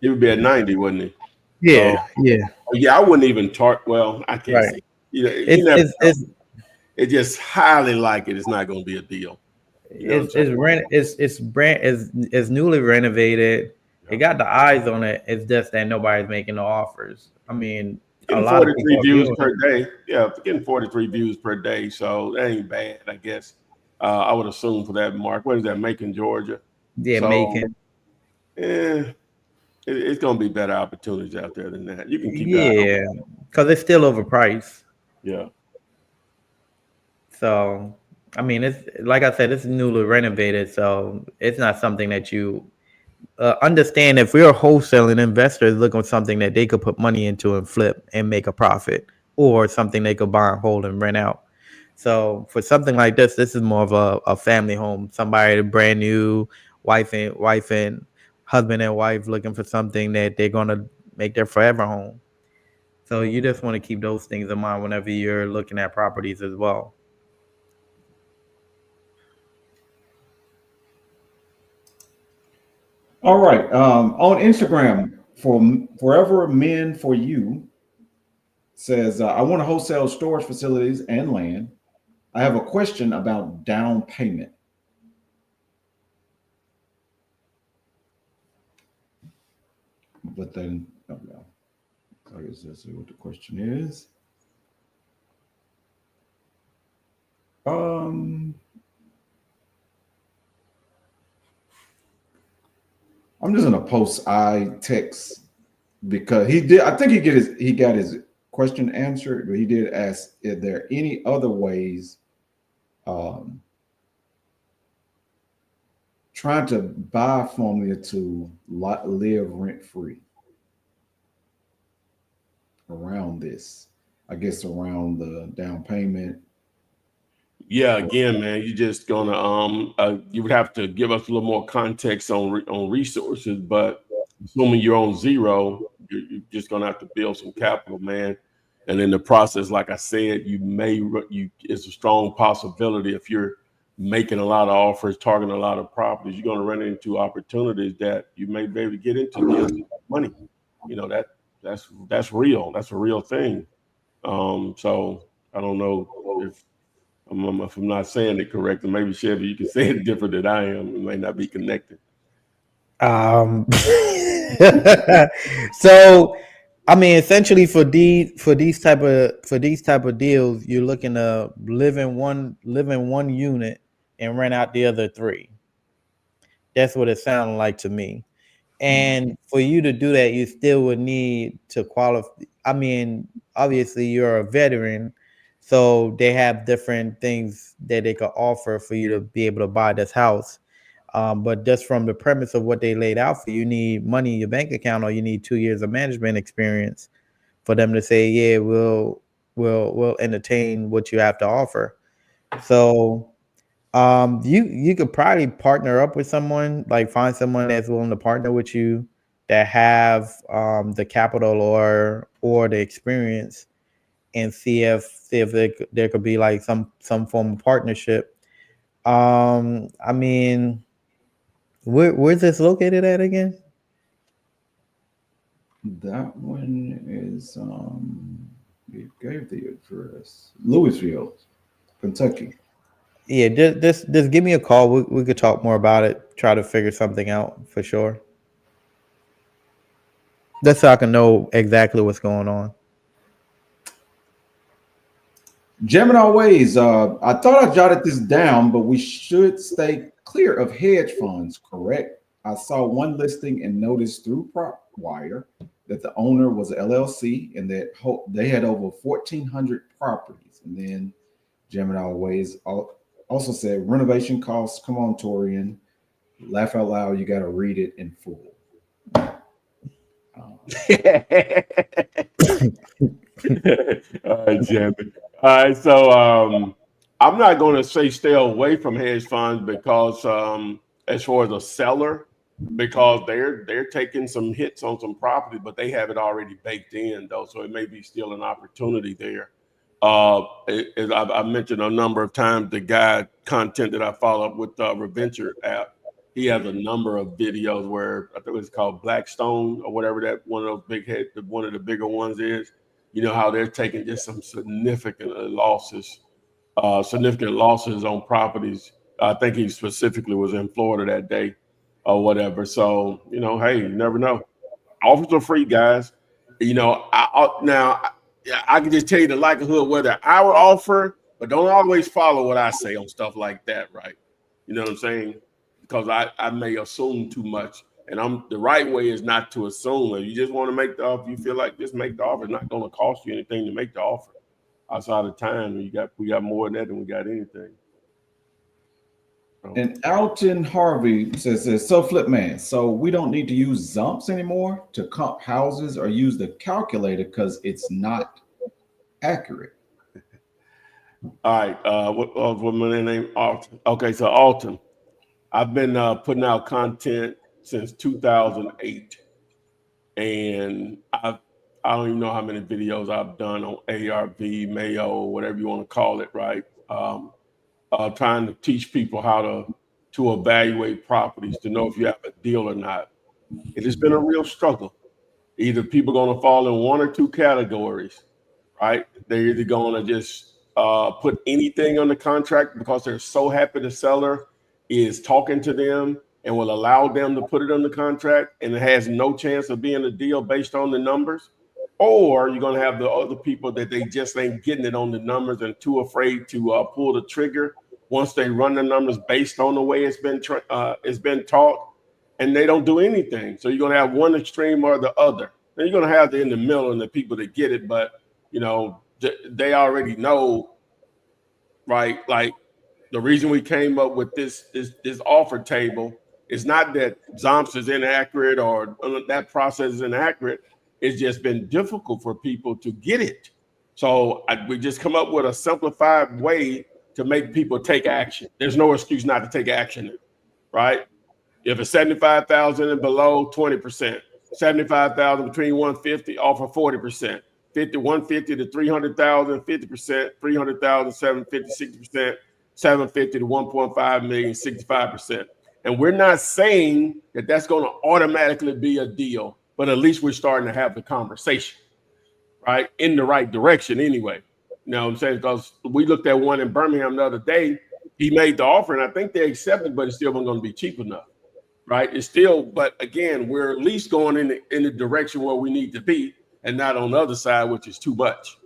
He would be at 90, wouldn't he? So Yeah, yeah, yeah, I wouldn't even talk. Well, I can't right. say. You It's never. it's it's It's just highly likely it's not going to be a deal. You know what I'm saying? it's brand is newly renovated. It Yeah. got the eyes on it. It's just that nobody's making the offers. I mean, a Getting lot of 43 people are views viewing per it. day. Yeah, getting 43 views per day. So that ain't bad, I guess. I would assume for that mark. What is that, Macon, Georgia? Yeah, So, making. it's going to be better opportunities out there than that. You can keep your eye on. Yeah, because it's still overpriced. Yeah. So, I mean, it's like I said, it's newly renovated, so it's not something that you understand. If we're a wholesaling investor, is looking for something that they could put money into and flip and make a profit, or something they could buy and hold and rent out. So, for something like this is more of a family home. Somebody brand new, wife and husband and wife looking for something that they're gonna make their forever home. So you just want to keep those things in mind whenever you're looking at properties as well. All right. On Instagram, for Forever Men for You says, I want to wholesale storage facilities and land. I have a question about down payment. But then, oh, no. So I guess let's see what the question is. Um, I'm just gonna post I text because he did. I think he got his question answered, but he did ask, "Is there any other ways um, trying to buy formula to live rent free around this? I guess around the down payment." Yeah, again, man, you're just gonna you would have to give us a little more context on resources, but assuming you're on zero, you're just gonna have to build some capital, man. And in the process, like I said, it's a strong possibility if you're making a lot of offers, targeting a lot of properties, you're gonna run into opportunities that you may be able to get into deals with money. You know that's real. That's a real thing. So I don't know if I'm not saying it correctly. Maybe Chevy, you can say it different than I am. It may not be connected. Um, so I mean, essentially for these type of deals, you're looking to live in one unit and rent out the other three. That's what it sounded like to me. And for you to do that, you still would need to qualify. I mean, obviously, you're a veteran, so they have different things that they could offer for you to be able to buy this house. But just from the premise of what they laid out for you, you need money in your bank account, or you need 2 years of management experience for them to say, yeah, we'll entertain what you have to offer. So You could probably partner up with someone, like find someone that's willing to partner with you that have the capital or the experience, and see if there could be like some form of partnership. I mean, where's this located at again? That one is we gave the address. Louisville, Kentucky. Yeah, just give me a call. We could talk more about it. Try to figure something out for sure. That's so I can know exactly what's going on. Gemini Ways. I thought I jotted this down, but we should stay clear of hedge funds, correct? I saw one listing and noticed through PropWire that the owner was a LLC and that they had over 1,400 properties. And then Gemini Ways also said renovation costs. Come on, Torian. Laugh out loud. You got to read it in full. All right, Jimmy. All right, so I'm not going to say stay away from hedge funds because as far as a seller, because they're taking some hits on some property, but they have it already baked in though, so it may be still an opportunity there. As I've mentioned a number of times, the guy content that I follow up with the Reventure app, he has a number of videos where I think it's called Blackstone or whatever that one of those one of the bigger ones is. You know how they're taking just some significant losses on properties. I think he specifically was in Florida that day or whatever. So, hey, you never know. Offers are free, guys. I can just tell you the likelihood whether I would offer, but don't always follow what I say on stuff like that, right? You know what I'm saying? Because I may assume too much. And the right way is not to assume. If you just want to make the offer, you feel like just make the offer. It's not going to cost you anything to make the offer. Outside of time, we got more than that than we got anything. And Alton Harvey says, so Flip Man, so we don't need to use Zumps anymore to comp houses or use the calculator because it's not accurate. All right. What my name? Alton. Okay, so Alton. I've been putting out content since 2008, and I don't even know how many videos I've done on ARV, Mayo, whatever you want to call it, right? Trying to teach people how to evaluate properties, to know if you have a deal or not. It has been a real struggle. Either people are going to fall in one or two categories, right? They're either going to just put anything on the contract because they're so happy the seller is talking to them and will allow them to put it on the contract, and it has no chance of being a deal based on the numbers. Or you're going to have the other people that they just ain't getting it on the numbers and too afraid to pull the trigger once they run the numbers based on the way it's been taught, and they don't do anything. So you're going to have one extreme or the other. Then you're going to have the in the middle and the people that get it, but they already know, right? Like the reason we came up with this offer table is not that Zomps is inaccurate or that process is inaccurate. It's just been difficult for people to get it. So we just come up with a simplified way to make people take action. There's no excuse not to take action, right? If it's 75,000 and below, 20%. 75,000 between 150, offer 40%. 150 to 300,000, 50%. 300,000, 750, 60%. 750 to 1.5 million, 65%. And we're not saying that that's going to automatically be a deal, but at least we're starting to have the conversation, right? In the right direction anyway. You know what I'm saying? Because we looked at one in Birmingham the other day. He made the offer, and I think they accepted, but it's still not going to be cheap enough, right? It's still, but again, we're at least going in the direction where we need to be and not on the other side, which is too much.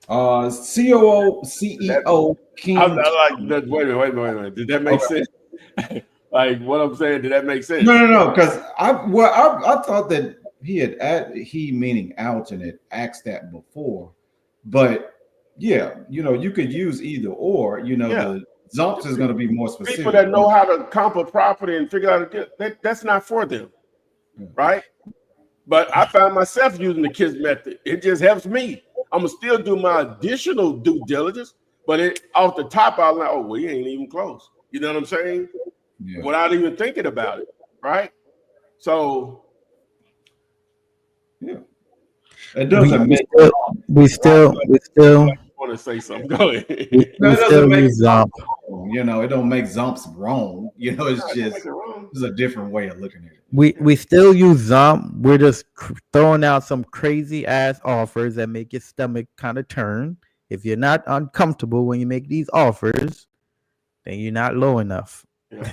CEO King. I like that. Wait a minute. Did that make sense? Like what I'm saying, did that make sense? No. Because I thought that he meaning Alton had asked that before, but yeah, you could use either or. The Zumps is going to be more specific. People that know how to comp a property and figure out that's not for them, right? But I find myself using the KISS method. It just helps me. I'm gonna still do my additional due diligence, But it off the top, I was like, oh, we ain't even close. You know what I'm saying? Yeah. Without even thinking about it, right? So Yeah. It doesn't make we still want to say something. Go ahead. no, it doesn't still make use Zomp. wrong. You know, it don't make Zomps wrong. You know, it's Don't just make it wrong. it's a different way of looking at it. We still use Zomp. We're just throwing out some crazy ass offers that make your stomach kind of turn. If you're not uncomfortable when you make these offers, then you're not low enough. Yeah.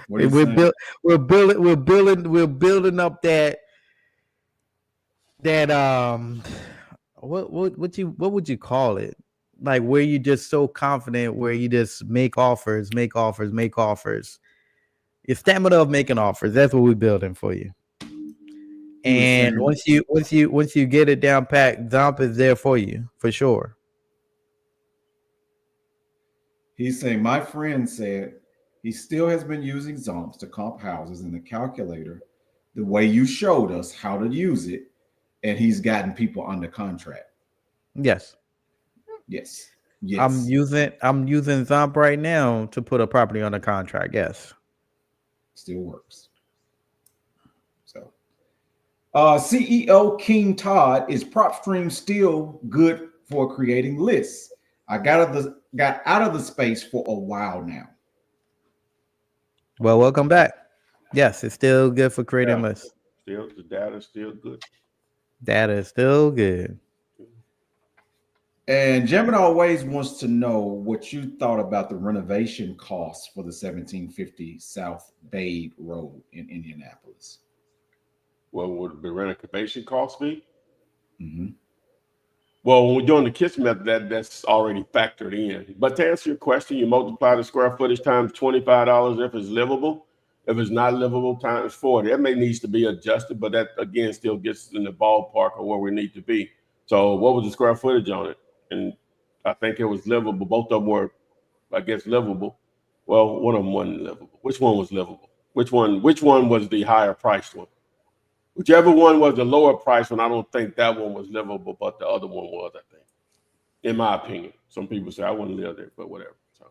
What are you saying? We're building up that what would you call it? Like where you just so confident where you just make offers. Your stamina of making offers. That's what we're building for you. And once you get it down pat, Zomp is there for you for sure. He's saying my friend said he still has been using Zomps to comp houses in the calculator the way you showed us how to use it, and he's gotten people under contract. Yes. Yes. I'm using Zomp right now to put a property on a contract. Yes. Still works. So CEO King Todd, is PropStream still good for creating lists? I got out of the space for a while now. Well, welcome back. Yes, it's still good for creating lists. Still, the data is still good. Data is still good. And Gemini always wants to know what you thought about the renovation costs for the 1750 South Dade Road in Indianapolis. What would the renovation cost be? Mm-hmm. Well, when we're doing the kitchen method, that's already factored in. But to answer your question, you multiply the square footage times $25 if it's livable. If it's not livable, times 40. That may needs to be adjusted, but that again still gets us in the ballpark of where we need to be. So, what was the square footage on it? And I think it was livable. Both of them were, I guess, livable. Well, one of them wasn't livable. Which one was livable? Which one was the higher priced one? Whichever one was the lower price one, I don't think that one was livable, but the other one was, I think, in my opinion. Some people say I wouldn't live there, but whatever. So.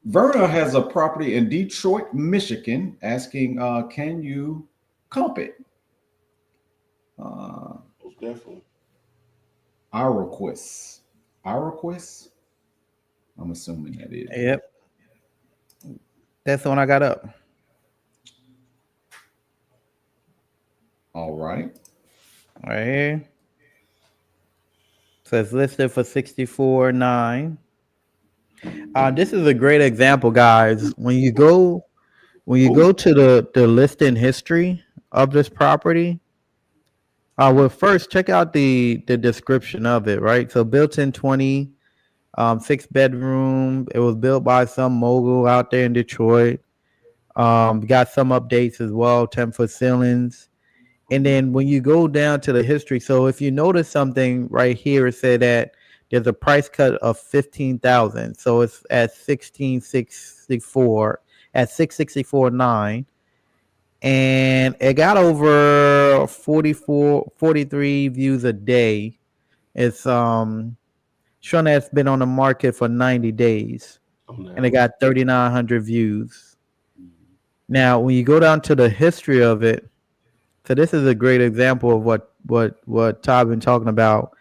Verna has a property in Detroit, Michigan, asking, can you comp it? Most definitely. Iroquois. I'm assuming that is. Yep. That's the one I got up. All right. Right here. So it's listed for $64,900. This is a great example, guys. When you go to the listing history of this property, well, first check out the description of it, right? So built in 20, 6-bedroom. It was built by some mogul out there in Detroit. Got some updates as well, 10-foot ceilings. And then when you go down to the history, so if you notice something right here, it said that there's a price cut of $15,000. So it's at $16,664 at $664,900. And it got over 43 views a day. It's showing that it's been on the market for 90 days. And it got 3,900 views. Now, when you go down to the history of it, so this is a great example of what Todd been talking about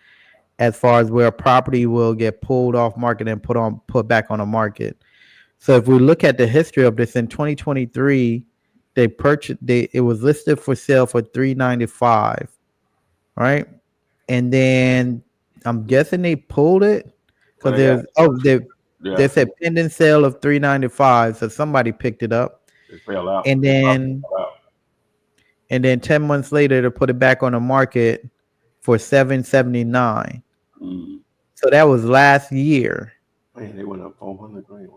as far as where a property will get pulled off market and put back on the market. So if we look at the history of this in 2023, it was listed for sale for $395, right? And then I'm guessing they pulled it because they said pending sale of $395, so somebody picked it up. It fell out. And then 10 months later, to put it back on the market for $779. So that was last year. Man, they went up 400 grand.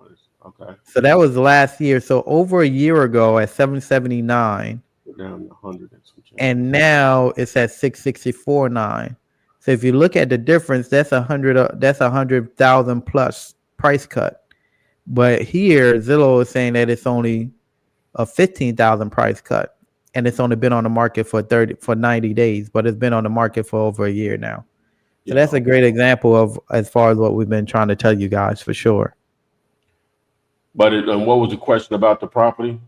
Okay. So that was last year. So over a year ago at $779. Down 100 and some change. And now it's at $664,900. So if you look at the difference, that's 100,000 plus price cut. But here, Zillow is saying that it's only a 15,000 price cut. And it's only been on the market for 90 days, but it's been on the market for over a year now. So that's a great example of as far as what we've been trying to tell you guys for sure. But what was the question about the property?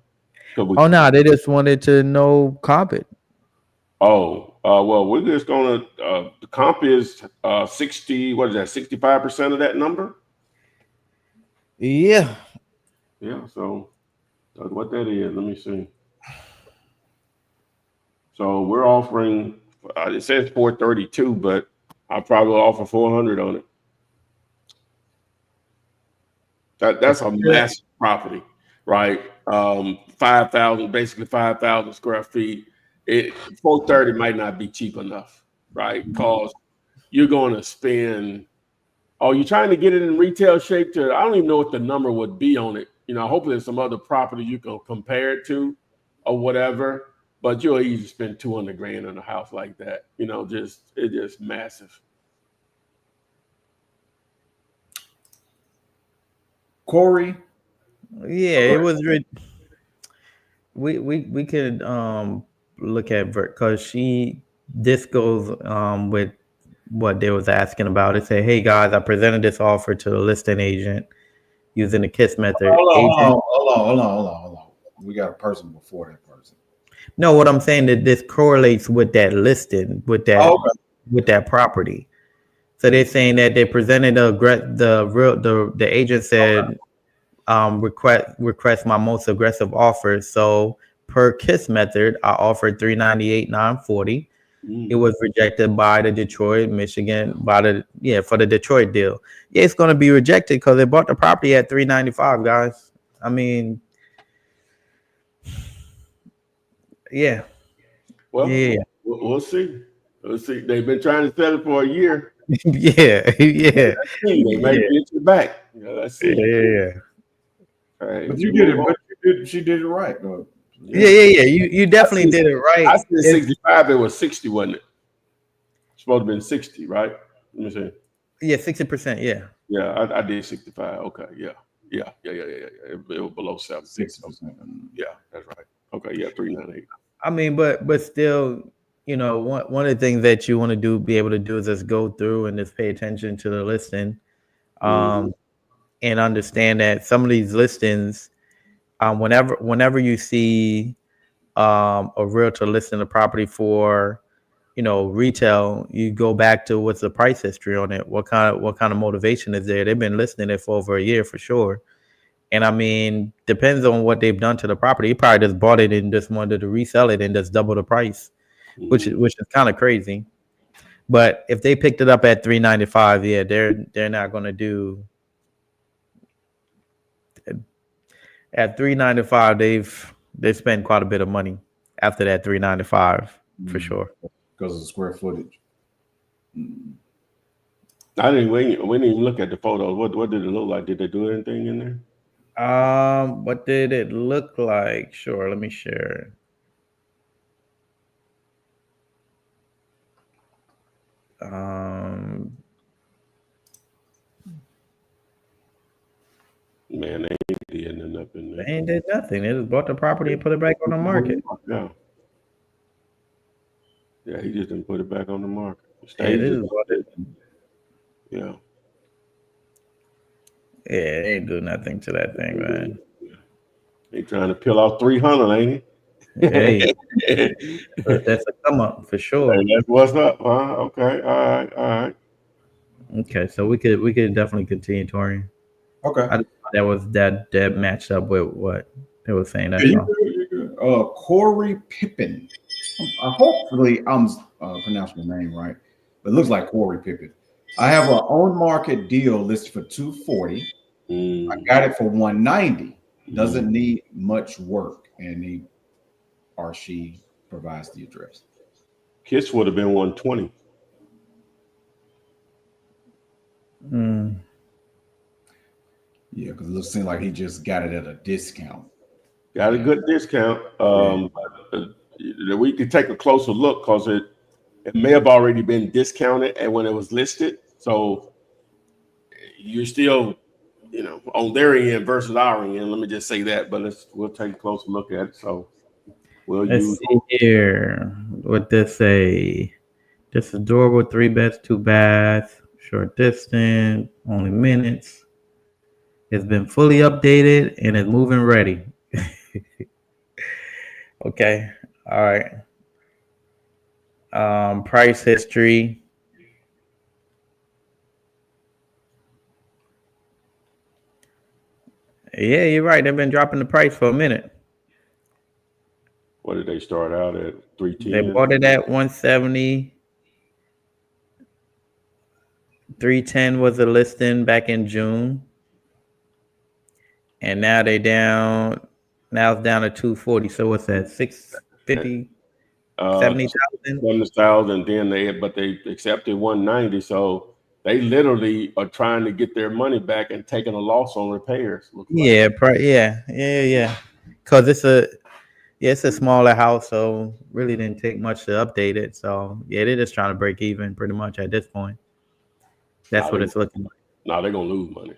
Oh no, they just wanted to know comp it. Well, we're just gonna the comp is 60. What is that? 65% of that number? Yeah. Yeah. So what that is? Let me see. So we're offering. It says 432, but I'll probably offer 400 on it. That's a massive property, right? 5,000, basically 5,000 square feet. 430 might not be cheap enough, right? Because you're going to spend. Oh, you're trying to get it in retail shape to. I don't even know what the number would be on it. Hopefully there's some other property you can compare it to, or whatever. But you'll easily spend 200 grand on a house like that. It's just massive. Corey. Yeah, it was. We could look at because this goes with what they was asking about. It said, "Hey guys, I presented this offer to the listing agent using the KISS method." Hold on. We got a person before that person. No, what I'm saying that this correlates with that listing, with that property. So they're saying that they presented the agent said, request my most aggressive offer. So per KISS method, I offered $398,940. It was rejected by the Detroit, Michigan, for the Detroit deal. Yeah, it's going to be rejected because they bought the property at $395, guys. I mean, yeah. Well, yeah. We'll see. We'll see. They've been trying to sell it for a year. yeah. They might get you back. Let's see. Yeah. Right. But you did it. But she did it right. Yeah. You definitely did it right. I said 65. It was 60, wasn't it? It's supposed to have been 60, right? Let me see. Yeah, 60%. Yeah. Yeah, I did 65. Okay. Yeah. It was below 70. 6%. Yeah, that's right. Okay. Yeah, 398. I mean, but still, one of the things that you want to be able to do is just go through and just pay attention to the listing, and understand that some of these listings, whenever you see a realtor listing a property for, retail, you go back to what's the price history on it, what kind of motivation is there. They've been listing it for over a year for sure. And I mean, depends on what they've done to the property. He probably just bought it and just wanted to resell it and just double the price, which is kind of crazy. But if they picked it up at $395, yeah, they're not going to do at $395. They've spent quite a bit of money after that $395 for sure because of the square footage. We didn't even look at the photos. What did it look like? Did they do anything in there? What did it look like? Sure, let me share. Man, they ain't did nothing. They ain't did nothing. They just bought the property and put it back on the market. Yeah, he just didn't put it back on the market. Yeah. Yeah, they ain't do nothing to that thing, man. They trying to peel off 300, ain't he? Hey, that's a come up for sure. Hey, that's what's up, huh? Okay, all right. Okay, so we could definitely continue touring. Okay, that matched up with what they were saying. That's all. Corey Pippin. Hopefully, I'm pronouncing the name right, but it looks like Corey Pippin. I have an on-market deal listed for $240. I got it for $190. Doesn't need much work, and he or she provides the address. KISS would have been $120. Yeah, because it looks like he just got it at a discount. Got a good discount. We could take a closer look because it may have already been discounted and when it was listed. So you're still, on their end versus our end. Let me just say that, but we'll take a closer look at it. So let's see here what they say. Just a durable 3 beds, 2 baths, short distance, only minutes. It's been fully updated and is moving ready. Okay. All right. Price history. Yeah, you're right. They've been dropping the price for a minute. What did they start out at? They 310. bought it at 170. 310 was a listing back in June. And now they down. Now it's down to 240. So what's that? 650, Uh, 70,000? 70,000. Then they accepted 190. So they literally are trying to get their money back and taking a loss on repairs. Looks like. Yeah, yeah. Cause it's a smaller house, so really didn't take much to update it. So yeah, they're just trying to break even pretty much at this point. That's what it's looking like. Now they're gonna lose money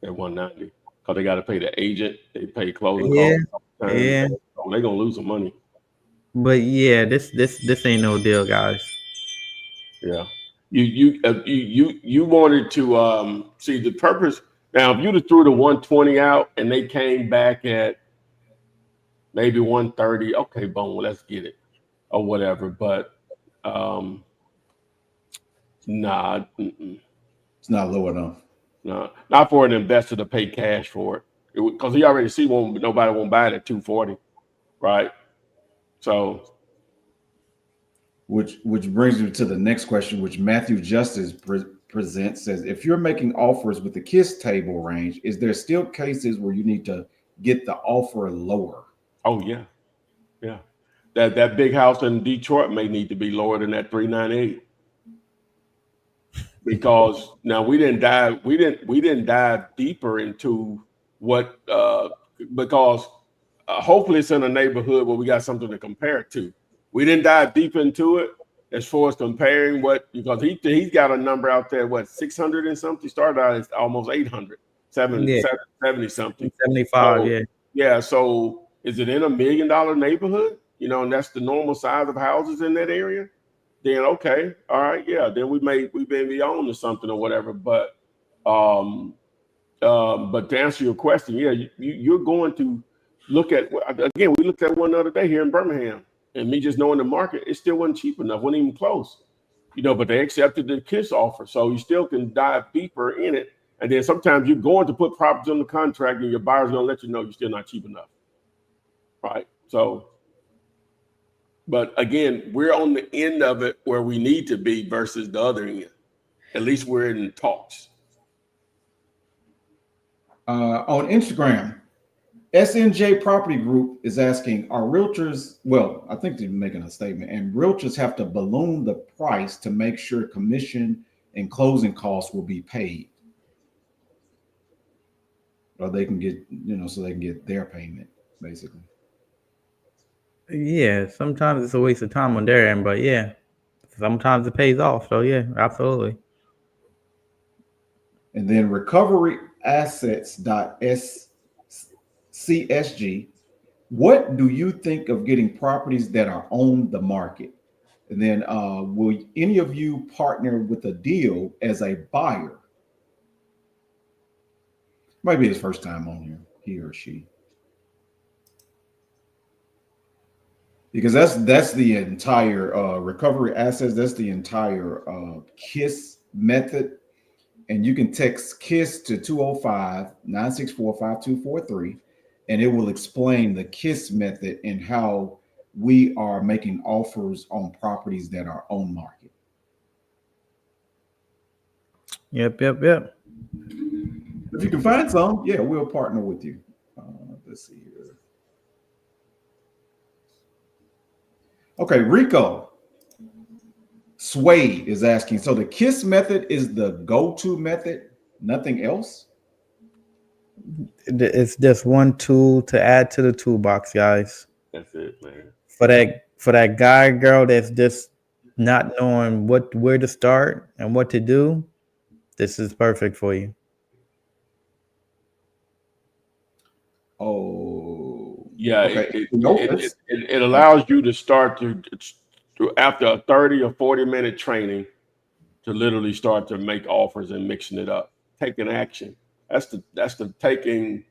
at 190 because they got to pay the agent, they pay closing Yeah, costs. yeah. So they're gonna lose some money. But yeah, this ain't no deal, guys. Yeah, you wanted to see the purpose. Now, if you'd have threw the 120 out and they came back at maybe 130, okay, boom, let's get it or whatever. But nah, It's not low enough. nah, not for an investor to pay cash for it because he already see one. Nobody won't buy it at 240, right? So. Which brings me to the next question, which Matthew Justice presents. Says, if you're making offers with the KISS table range, is there still cases where you need to get the offer lower? Oh yeah. That big house in Detroit may need to be lower than that 398. Because now we didn't dive deeper into what because hopefully it's in a neighborhood where we got something to compare it to. We didn't dive deep into it as far as comparing what, because he's got a number out there, what, 600 and something, started out as almost 800, Yeah, 70 something. 75. So, yeah. So is it in $1 million neighborhood? And that's the normal size of houses in that area. Then okay, all right, yeah. Then we may be on to something or whatever. But to answer your question, yeah, you're going to look at, again. We looked at one the other day here in Birmingham, and me just knowing the market, it still wasn't cheap enough, wasn't even close. But they accepted the KISS offer, so you still can dive deeper in it. And then sometimes you're going to put properties on the contract, and your buyer's going to let you know you're still not cheap enough, right? So. But again, we're on the end of it where we need to be versus the other end. At least we're in talks. On Instagram, SNJ Property Group is asking, are realtors, well, I think they're making a statement, and realtors have to balloon the price to make sure commission and closing costs will be paid? Or they can get, so they can get their payment, basically. Yeah, sometimes it's a waste of time on their end, but yeah, sometimes it pays off. So yeah, absolutely. And then recoveryassets.csg, what do you think of getting properties that are on the market? And then will any of you partner with a deal as a buyer? Might be his first time on here, he or she. Because that's the entire recovery assets. That's the entire KISS method. And you can text KISS to 205-964-5243, and it will explain the KISS method and how we are making offers on properties that are on market. Yep. If you can find some, yeah, we'll partner with you. Let's see here. Okay, Rico Sway is asking, so the KISS method is the go-to method, nothing else? It's just one tool to add to the toolbox, guys. That's it, man. For that guy, girl that's just not knowing where to start and what to do, this is perfect for you. Yeah, okay. it allows you to start to after a 30 or 40-minute training to literally start to make offers and mixing it up, taking action. That's the taking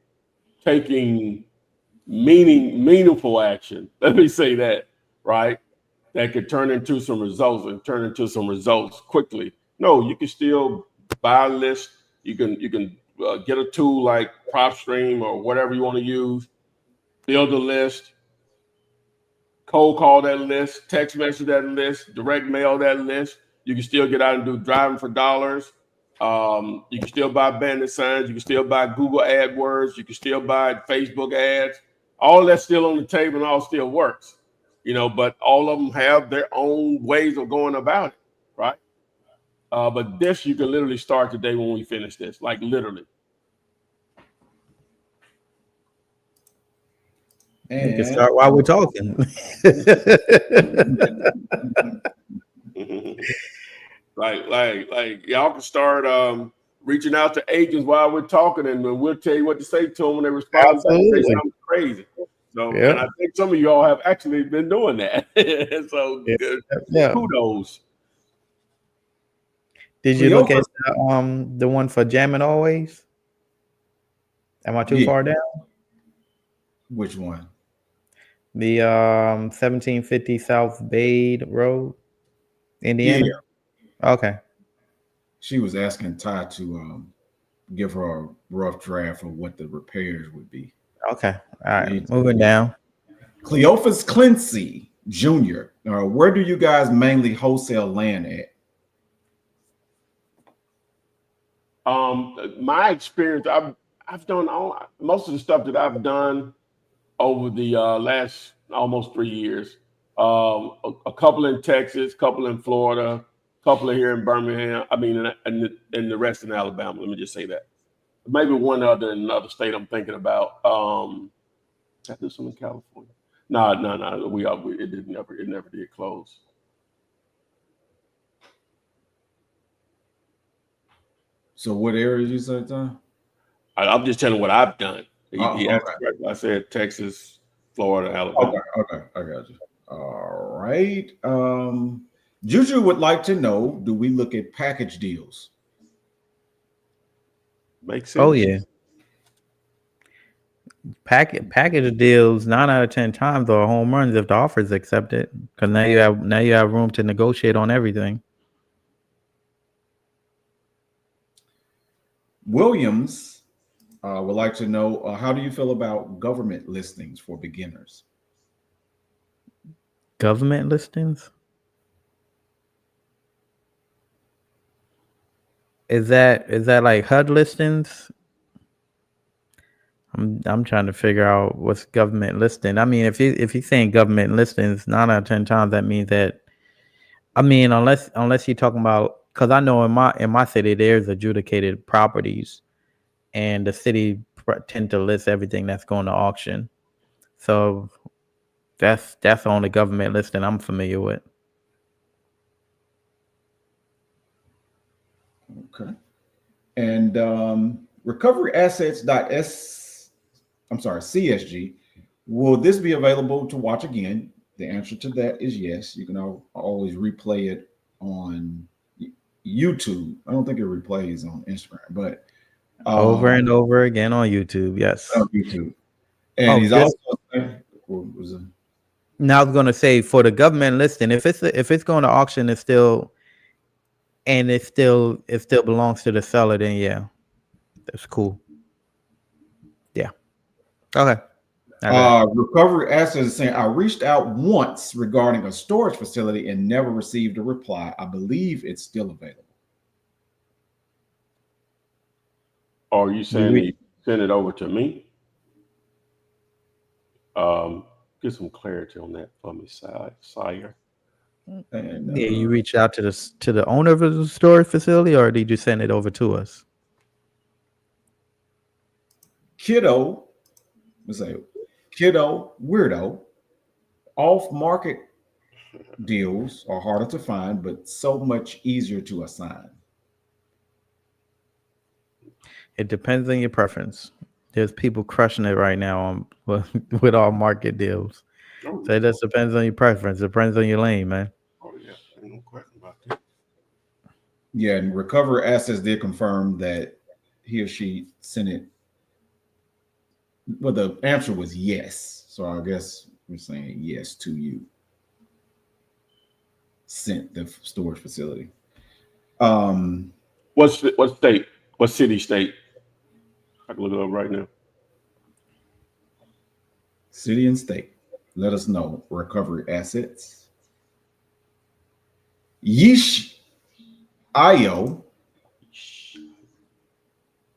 meaningful action. Let me say that, right? That could turn into some results and turn into some results quickly. No, you can still buy a list. You can get a tool like PropStream or whatever you want to use, build a list, cold call that list, text message that list, direct mail that list. You can still get out and do driving for dollars. You can still buy bandit signs. You can still buy Google AdWords. You can still buy Facebook ads. All that's still on the table and all still works, but all of them have their own ways of going about it, right? But this, you can literally start today when we finish this, like literally. And you can start while we're talking. like y'all can start reaching out to agents while we're talking, and we'll tell you what to say to them when they respond. Absolutely. Say something crazy. So, yeah. And I think some of y'all have actually been doing that. So, yeah. Kudos. Did you look at the one for Jamming Always? Am I too far down? Which one? The 1750 South Bade Road, Indiana. Yeah. Okay. She was asking Ty to give her a rough draft of what the repairs would be. Okay. All right. Moving down. Cleophas Clincy Jr. Where do you guys mainly wholesale land at? My experience, I've done most of the stuff that I've done over the last almost 3 years. A couple in Texas, couple in Florida, couple of here in Birmingham. I mean, and the rest in Alabama. Let me just say that. Maybe one other in another state I'm thinking about. I did some in California. No. It never did close. So what areas you said, Tom? I'm just telling what I've done. I said Texas, Florida, Alabama. Okay, I got you. All right. Juju would like to know, do we look at package deals? Makes sense. Oh, yeah. Package deals 9 out of 10 times are home runs if the offer is accepted, because now you have room to negotiate on everything. Williams would like to know, how do you feel about government listings for beginners? Government listings? Is that like HUD listings? I'm trying to figure out what's government listing. I mean, if you're saying government listings, 9 out of 10 times that means that. I mean, unless you're talking about, because I know in my city there's adjudicated properties, and the city tend to list everything that's going to auction. So that's the only government listing I'm familiar with. Okay. And CSG, will this be available to watch again? The answer to that is yes. You can always replay it on YouTube. I don't think it replays on Instagram, but over and over again on YouTube. Yes, on YouTube. And he's also. Now I was going to say, for the government listing, if it's going to auction, it still belongs to the seller, then yeah, that's cool. Yeah. Okay. Recovery Assets is saying, I reached out once regarding a storage facility and never received a reply. I believe it's still available. Are you saying you send it over to me? Get some clarity on that for me, Sire. And, yeah, you reached out to the owner of the storage facility, or did you send it over to us? Kiddo Weirdo, off-market deals are harder to find, but so much easier to assign. It depends on your preference. There's people crushing it right now with all market deals. So it just depends on your preference. It depends on your lane, man. Yeah, and Recover Assets did confirm that he or she sent it. Well, the answer was yes. So I guess we're saying yes to you. Sent the storage facility. What state? What city? State? I can look it up right now. City and state. Let us know. Recovery Assets. Yeesh. IO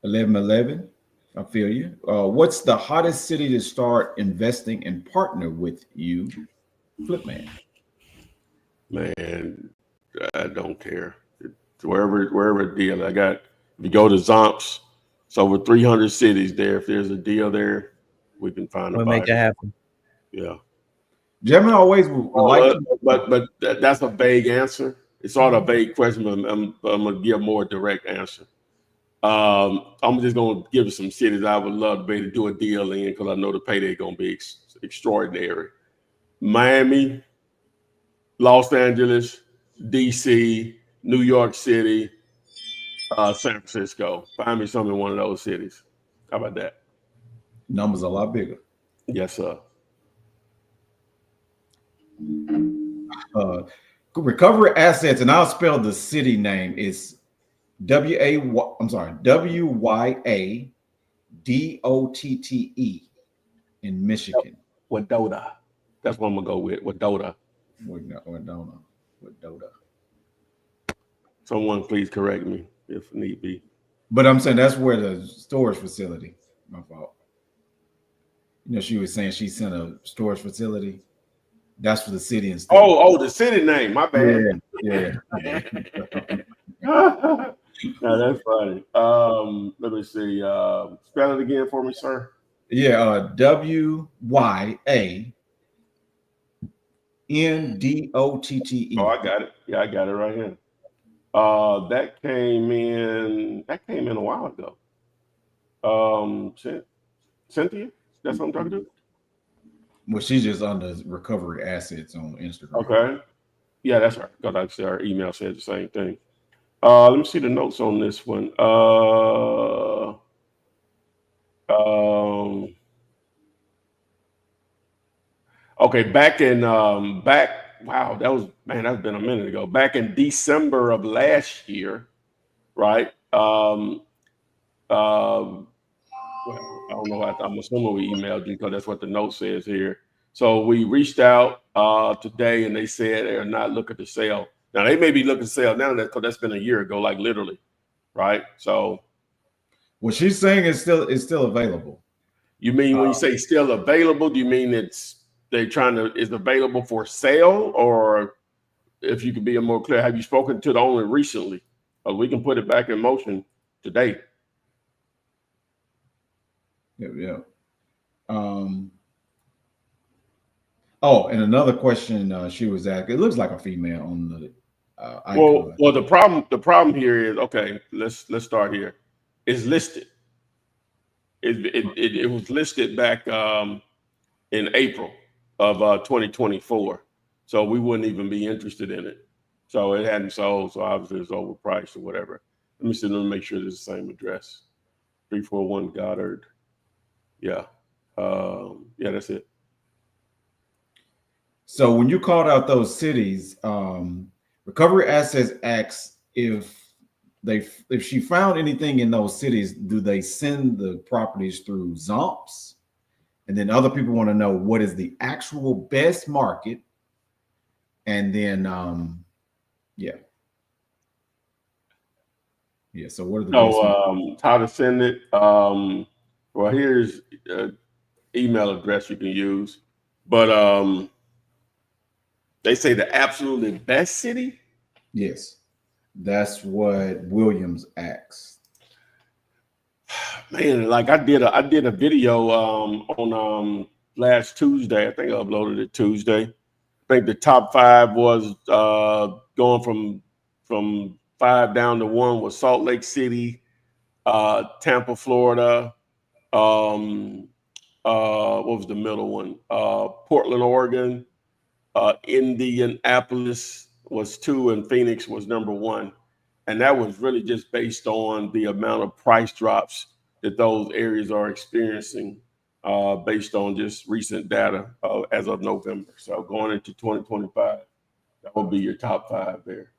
1111. I feel you. What's the hottest city to start investing and partner with you, Flipman? Man, I don't care. Wherever deal I got. If you go to Zomps, it's over 300 cities there. If there's a deal there, we can find a We'll make buyer. that happen. Yeah. Gemini always would like to. But that's a vague answer. It's sort of a vague question, but I'm gonna give a more direct answer. I'm just gonna give you some cities I would love to be able to do a deal in because I know the payday gonna be extraordinary. Miami, Los Angeles, DC, New York City, San Francisco. Find me some in one of those cities. How about that? Numbers a lot bigger. Yes, sir. Recovery Assets, and I'll spell the city name. Is WYADOTTE in Michigan. Wadota. That's what I'm gonna go with. Wadota. Wadona. Someone please correct me if need be. But I'm saying that's where the storage facility. My fault. You know, she was saying she sent a storage facility. That's for the city and state. Oh, the city name. My bad. Yeah. No, that's funny. Let me see. Spell it again for me, sir. Yeah. WYANDOTTE. Oh, I got it. Yeah, I got it right here. That came in a while ago. Cynthia, that's what I'm talking to. Well, she's just on the Recovery Assets on Instagram. Okay. Yeah, that's right. Because actually our email said the same thing. Let me see the notes on this one. Okay, wow, that's been a minute ago. Back in December of last year, right? Well, I don't know. I'm assuming we emailed you because that's what the note says here. So we reached out today, and they said they're not looking to sell. Now they may be looking to sell now because that's been a year ago, like literally, right? So, what she's saying is still available. you mean when you say still available? Do you mean is available for sale, or if you could be more clear, have you spoken to the owner recently? We can put it back in motion today. Yeah. Oh, and another question she was asking. It looks like a female on the icon. Well, the problem here is, okay. Let's start here. It's listed. It was listed back in April of 2024, so we wouldn't even be interested in it. So it hadn't sold, so obviously it's overpriced or whatever. Let me make sure it's the same address. 341 Goddard. Yeah. Yeah, that's it. So when you called out those cities, Recovery Assets asks if she found anything in those cities, do they send the properties through Zomps? And then other people want to know what is the actual best market. And then yeah. So what are the best how to send it? Well, here's email address you can use, but they say the absolutely best city. Yes, that's what Williams asked. Man, like I did a video on last Tuesday. I think I uploaded it Tuesday. I think the top 5 was going from 5 down to 1 was Salt Lake City, Tampa, Florida. What was the middle one? Portland, Oregon. Indianapolis was 2, and Phoenix was number 1. And that was really just based on the amount of price drops that those areas are experiencing based on just recent data as of November. So going into 2025, that will be your top 5 there.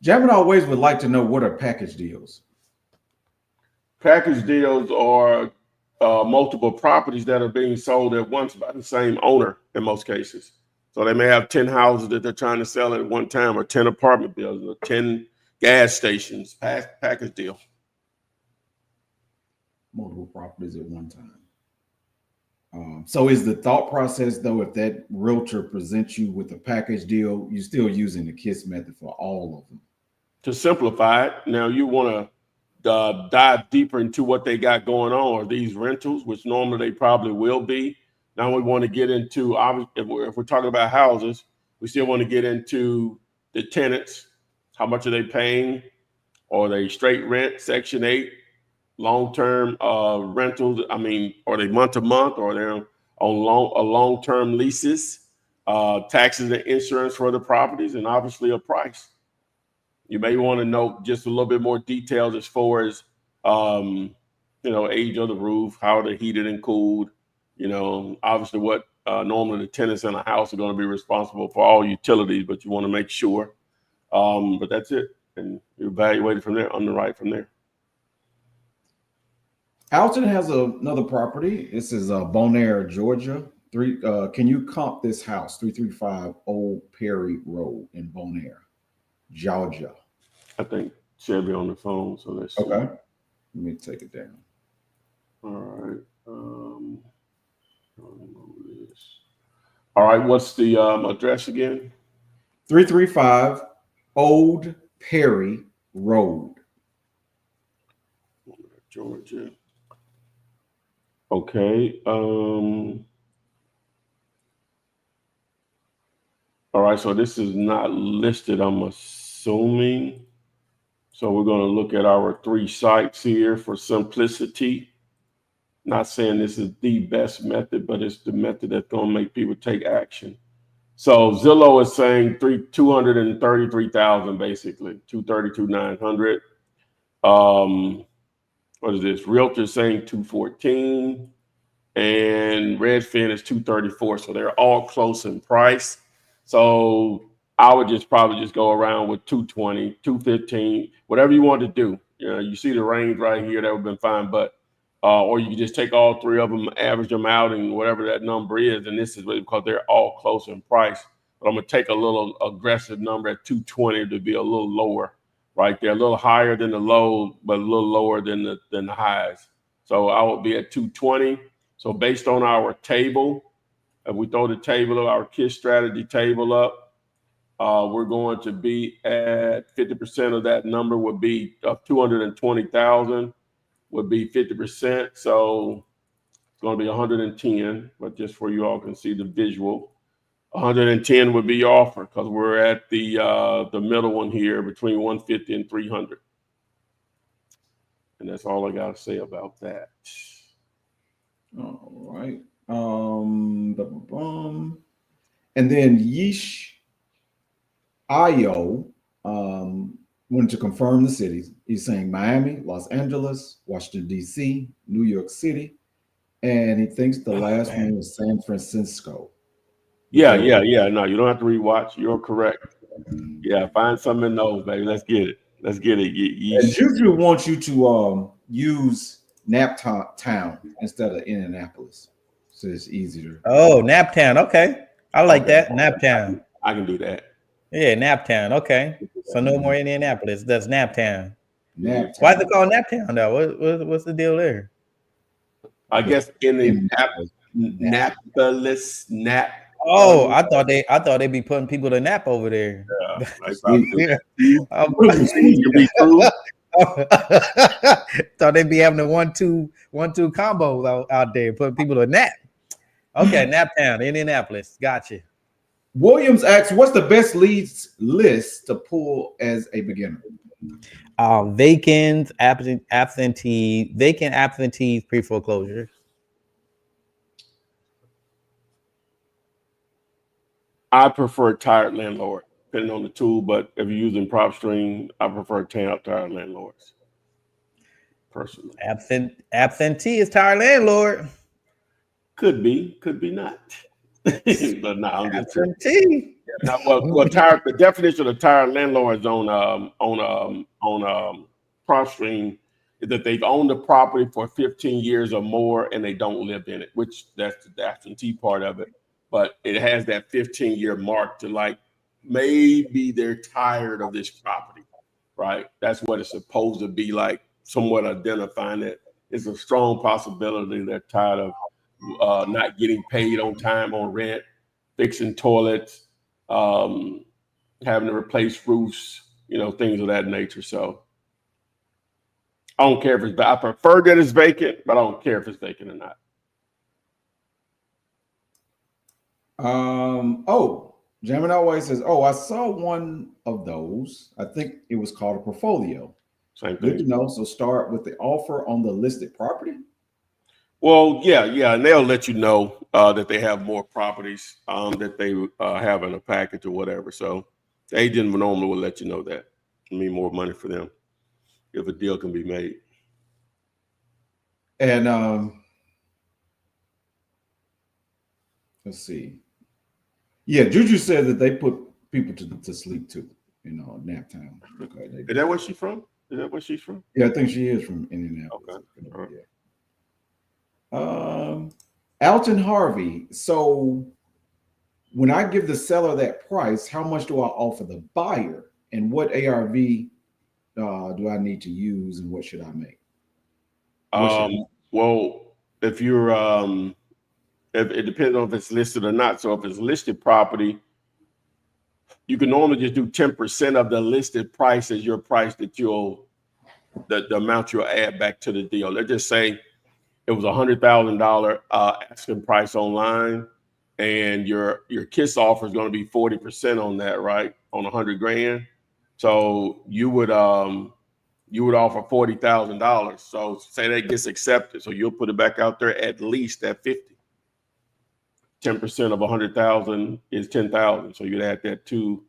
Javin always would like to know, what are package deals? Package deals are multiple properties that are being sold at once by the same owner in most cases. So they may have 10 houses that they're trying to sell at one time, or 10 apartment buildings, or 10 gas stations. Package deal. Multiple properties at one time. So is the thought process, though, if that realtor presents you with a package deal, you're still using the KISS method for all of them? To simplify it, now you want to dive deeper into what they got going on. Are these rentals, which normally they probably will be? Now we want to get into, if we're talking about houses, we still want to get into the tenants. How much are they paying? Are they straight rent, Section 8, long-term rentals? I mean, are they month to month, or they're on long-term leases, taxes and insurance for the properties, and obviously a price. You may want to know just a little bit more details as far as, age of the roof, how they're heated and cooled, obviously what normally the tenants in a house are going to be responsible for all utilities, but you want to make sure. But that's it. And you evaluate it from there, underwrite from there. Alton has another property. This is Bonaire, Georgia. Can you comp this house? 335 Old Perry Road in Bonaire, Georgia. I think Chevy on the phone, so let's see. Okay. Let me take it down. All right. All right. What's the address again? 335 Old Perry Road, Georgia. Okay. All right. So this is not listed, I'm assuming. So we're going to look at our 3 sites here for simplicity. Not saying this is the best method, but it's the method that's going to make people take action. So Zillow is saying 233,000, basically 232,900. What is this? Realtor saying 214, and Redfin is 234. So they're all close in price. So I would probably go around with 220, 215, whatever you want to do. You see the range right here, that would have been fine. But or you can just take all 3 of them, average them out, and whatever that number is. And this is really because they're all close in price. But I'm going to take a little aggressive number at 220 to be a little lower right there, a little higher than the low, but a little lower than the highs. So I would be at 220. So based on our table, if we throw the table of our KISS strategy table up, we're going to be at 50% of that number would be 220,000 would be 50%. So it's going to be 110, but just for you all can see the visual, 110 would be your offer, because we're at the middle one here between 150 and 300. And that's all I got to say about that. All right. And then Yeesh Ayo wanted to confirm the cities. He's saying Miami, Los Angeles, Washington, D.C., New York City, and he thinks the last one was San Francisco. Yeah. No, you don't have to rewatch. You're correct. Yeah, find something in those, baby. Let's get it. And Juju wants you to use Naptown instead of Indianapolis, so it's easier. Oh, Naptown. Okay, I like that. Naptown. I can do that. Yeah, Naptown. Okay, so no more Indianapolis. That's Naptown. Naptown. Why is it called Naptown though? What's the deal there? I guess Indianapolis. Oh, I thought they'd be putting people to nap over there. Yeah, thought they'd be having a 1-2 combo out there, putting people to nap. Okay, Naptown, Indianapolis. Gotcha. Williams asks, what's the best leads list to pull as a beginner? Vacant, absentees, pre-foreclosures. I prefer tired landlord. depending on the tool. But if you're using PropStream, I prefer tire landlords personally. Absentee is tire landlord. Could be not. But no, I'm just tripping. Absentee. Now, the definition of tire landlords on PropStream is that they've owned the property for 15 years or more and they don't live in it, which that's the absentee part of it. But it has that 15-year mark to like maybe they're tired of this property, right? That's what it's supposed to be like, somewhat identifying it. It's a strong possibility they're tired of not getting paid on time on rent, fixing toilets, having to replace roofs, things of that nature. So I don't care if it's, I prefer that it's vacant, but I don't care if it's vacant or not. Jamin always says, I saw one of those. I think it was called a portfolio. Same thing. Good to know. So start with the offer on the listed property. Well, yeah, and they'll let you know that they have more properties that they have in a package or whatever. So the agent normally will let you know that. I mean, more money for them if a deal can be made. And let's see. Yeah, Juju said that they put people to sleep too, nap time. Okay, Is that where she's from? Yeah, I think she is from Indianapolis. Okay. All right. Yeah. Alton Harvey. So when I give the seller that price, how much do I offer the buyer, and what ARV do I need to use, and what should I make? Well, if you're if it depends on if it's listed or not. So if it's listed property, you can normally just do 10% of the listed price as your price that the amount you'll add back to the deal. Let's just say it was $100,000 asking price online, and your KISS offer is going to be 40% on that, right? On $100,000. So you would offer $40,000. So say that gets accepted, so you'll put it back out there at least at 50. 10% of 100,000 is 10,000. So you'd add that to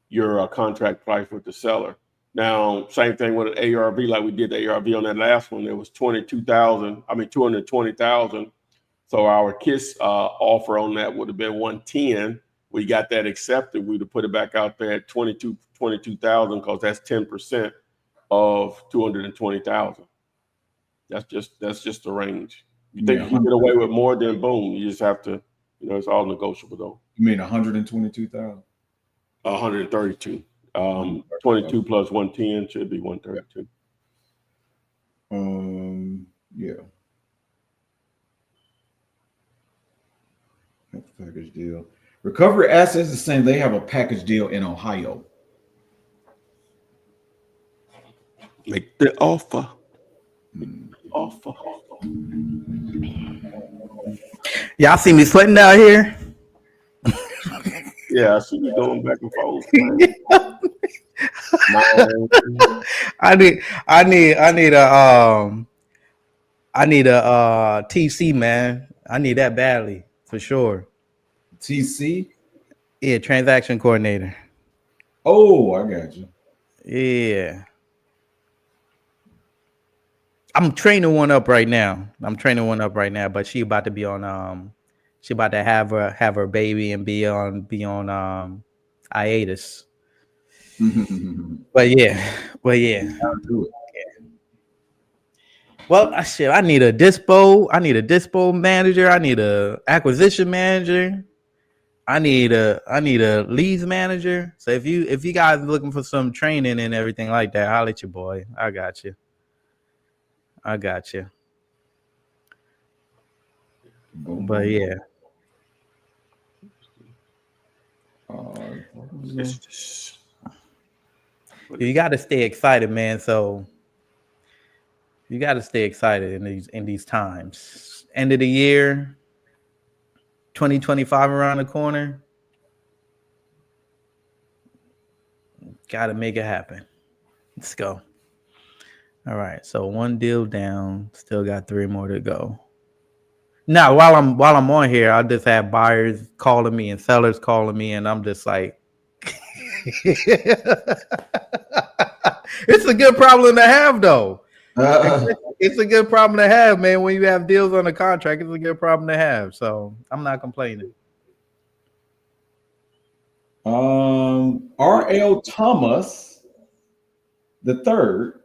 your contract price with the seller. Now, same thing with an ARV, like we did the ARV on that last one. It was 220,000. So our KISS offer on that would have been 110. We got that accepted. We'd have put it back out there at 22,000 because that's 10% of 220,000. That's just the range. You think you can get away with more, then boom, you just have to. It's all negotiable though. You mean 122,000? 132. 22 plus 110 should be 132. Yeah. That's a package deal. Recovery Assets is saying they have a package deal in Ohio. Make the offer. Y'all see me sweating down here? Yeah, I see you going back and forth. I need a TC, man. I need that badly for sure. TC? Yeah, transaction coordinator. Oh, I got you. Yeah. I'm training one up right now. But she about to be on she about to have her baby and be on hiatus. But yeah. I'll do it. Well, I need a dispo manager. I need a acquisition manager. I need a leads manager. So if you guys are looking for some training and everything like that, holler at your boy. I got you. But yeah. You got to stay excited, man. So you got to stay excited in these times. End of the year, 2025 around the corner. Got to make it happen. Let's go. All right, so one deal down, still got 3 more to go. Now, while I'm on here, I just have buyers calling me and sellers calling me, and I'm just like, It's a good problem to have, though. Uh, It's a good problem to have, man. When you have deals on the contract, it's a good problem to have. So I'm not complaining. R.L. Thomas the third.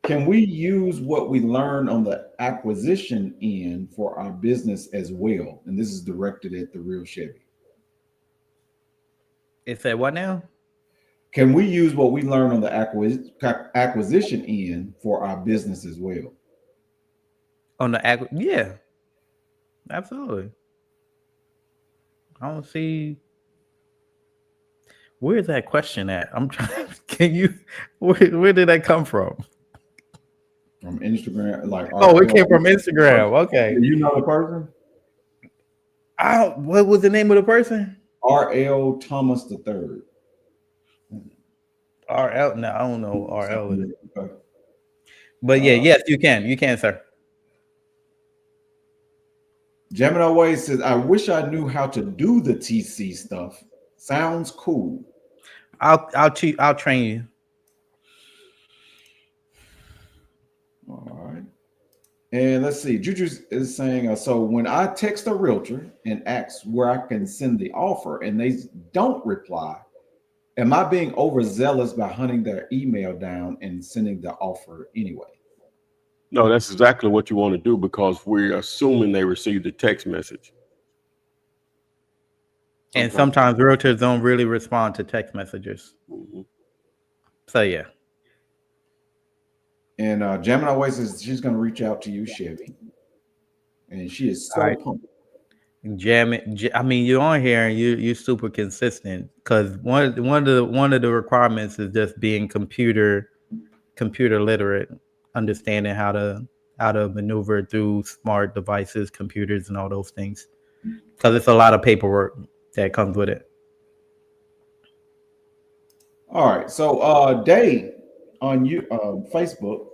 Can we use what we learn on the acquisition end for our business as well? And this is directed at the real Chevy. It said what now? Can we use what we learn on the acquisition end for our business as well? On the yeah, absolutely. I don't see where's that question at. I'm trying. Can you? Where did that come from? From Instagram, like Oh, it came from Instagram. Okay. Do you know the person? What was the name of the person? R.L. Thomas the third. RL. No, I don't know who RL is. Okay. But yeah, yes, you can. You can, sir. Gemini Way says, I wish I knew how to do the TC stuff. Sounds cool. I'll train you. All right. And let's see. Juju is saying, so when I text a realtor and ask where I can send the offer and they don't reply, am I being overzealous by hunting their email down and sending the offer anyway? No, that's exactly what you want to do because we're assuming they received the text message. And sometimes realtors don't really respond to text messages. Mm-hmm. So yeah. And Gemini Way says she's going to reach out to you, Chevy. And she is so pumped. I mean, you're on here and you're super consistent because one of the requirements is just being computer literate, understanding how to maneuver through smart devices, computers, and all those things. Because it's a lot of paperwork that comes with it. All right. So Dave on Facebook,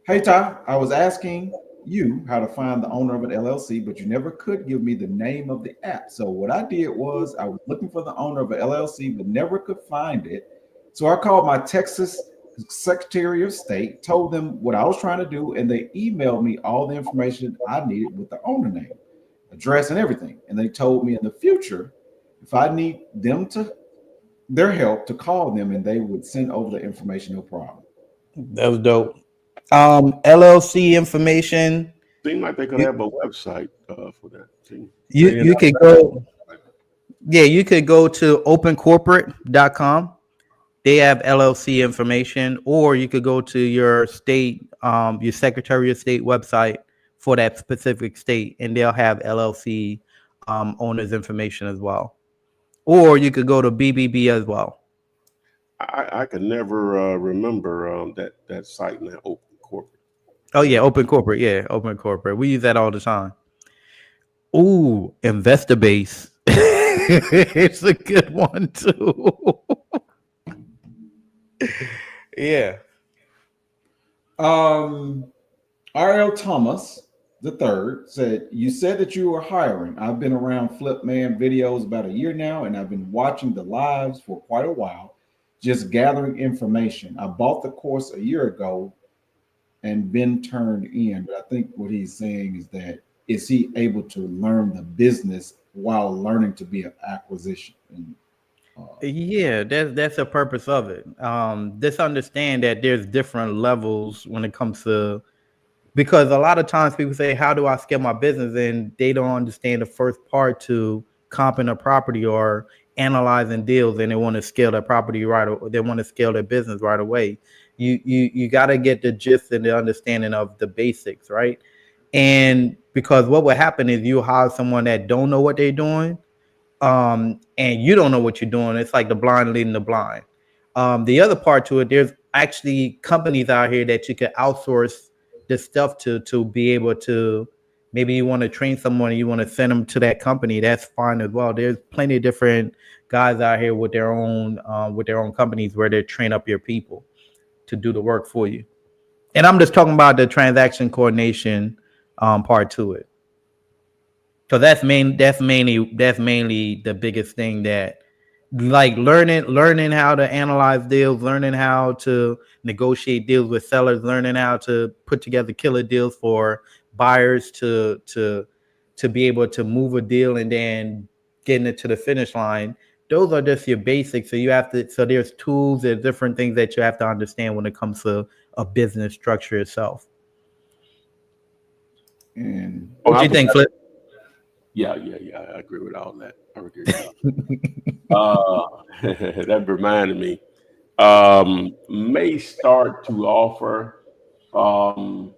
hey Ty, I was asking you how to find the owner of an LLC, but you never could give me the name of the app. So what I did was I was looking for the owner of an LLC, but never could find it. So I called my Texas Secretary of State, told them what I was trying to do, and they emailed me all the information I needed with the owner name, address, and everything. And they told me in the future, if I need their help, to call them and they would send over the information, no problem. That was dope. LLC information. Seemed like they could have a website for that. You could go. Yeah, you could go to opencorporate.com. They have LLC information, or you could go to your state, your Secretary of State website for that specific state, and they'll have LLC owners information as well. Or you could go to BBB as well. I could never remember that site now, Open Corporate. Oh yeah, Open Corporate. Yeah, Open Corporate. We use that all the time. Ooh, Investor Base. It's a good one too. Yeah. R.L. Thomas the third said, you said that you were hiring. I've been around Flip Man videos about a year now, and I've been watching the lives for quite a while, just gathering information. I bought the course a year ago and been turned in. But I think what he's saying is that is he able to learn the business while learning to be an acquisition? And, yeah, that's the purpose of it. Just understand that there's different levels when it comes to, because a lot of times people say, how do I scale my business? And they don't understand the first part to comping a property or analyzing deals, and they want to scale their property they want to scale their business right away. You got to get the gist and the understanding of the basics, right? And because what will happen is you hire someone that don't know what they're doing, and you don't know what you're doing. It's like the blind leading the blind. The other part to it, there's actually companies out here that you could outsource this stuff to be able to, maybe you want to train someone and you want to send them to that company. That's fine as well. There's plenty of different guys out here with their own companies where they train up your people to do the work for you. And I'm just talking about the transaction coordination part to it. So that's mainly the biggest thing that like learning how to analyze deals, learning how to negotiate deals with sellers, learning how to put together killer deals for buyers to be able to move a deal and then getting it to the finish line. Those are just your basics. So you have to, so there's tools, there's different things that you have to understand when it comes to a business structure itself. And What do you think, Flip? Yeah, I agree with all that. I agree with all that. That reminded me. May start to offer some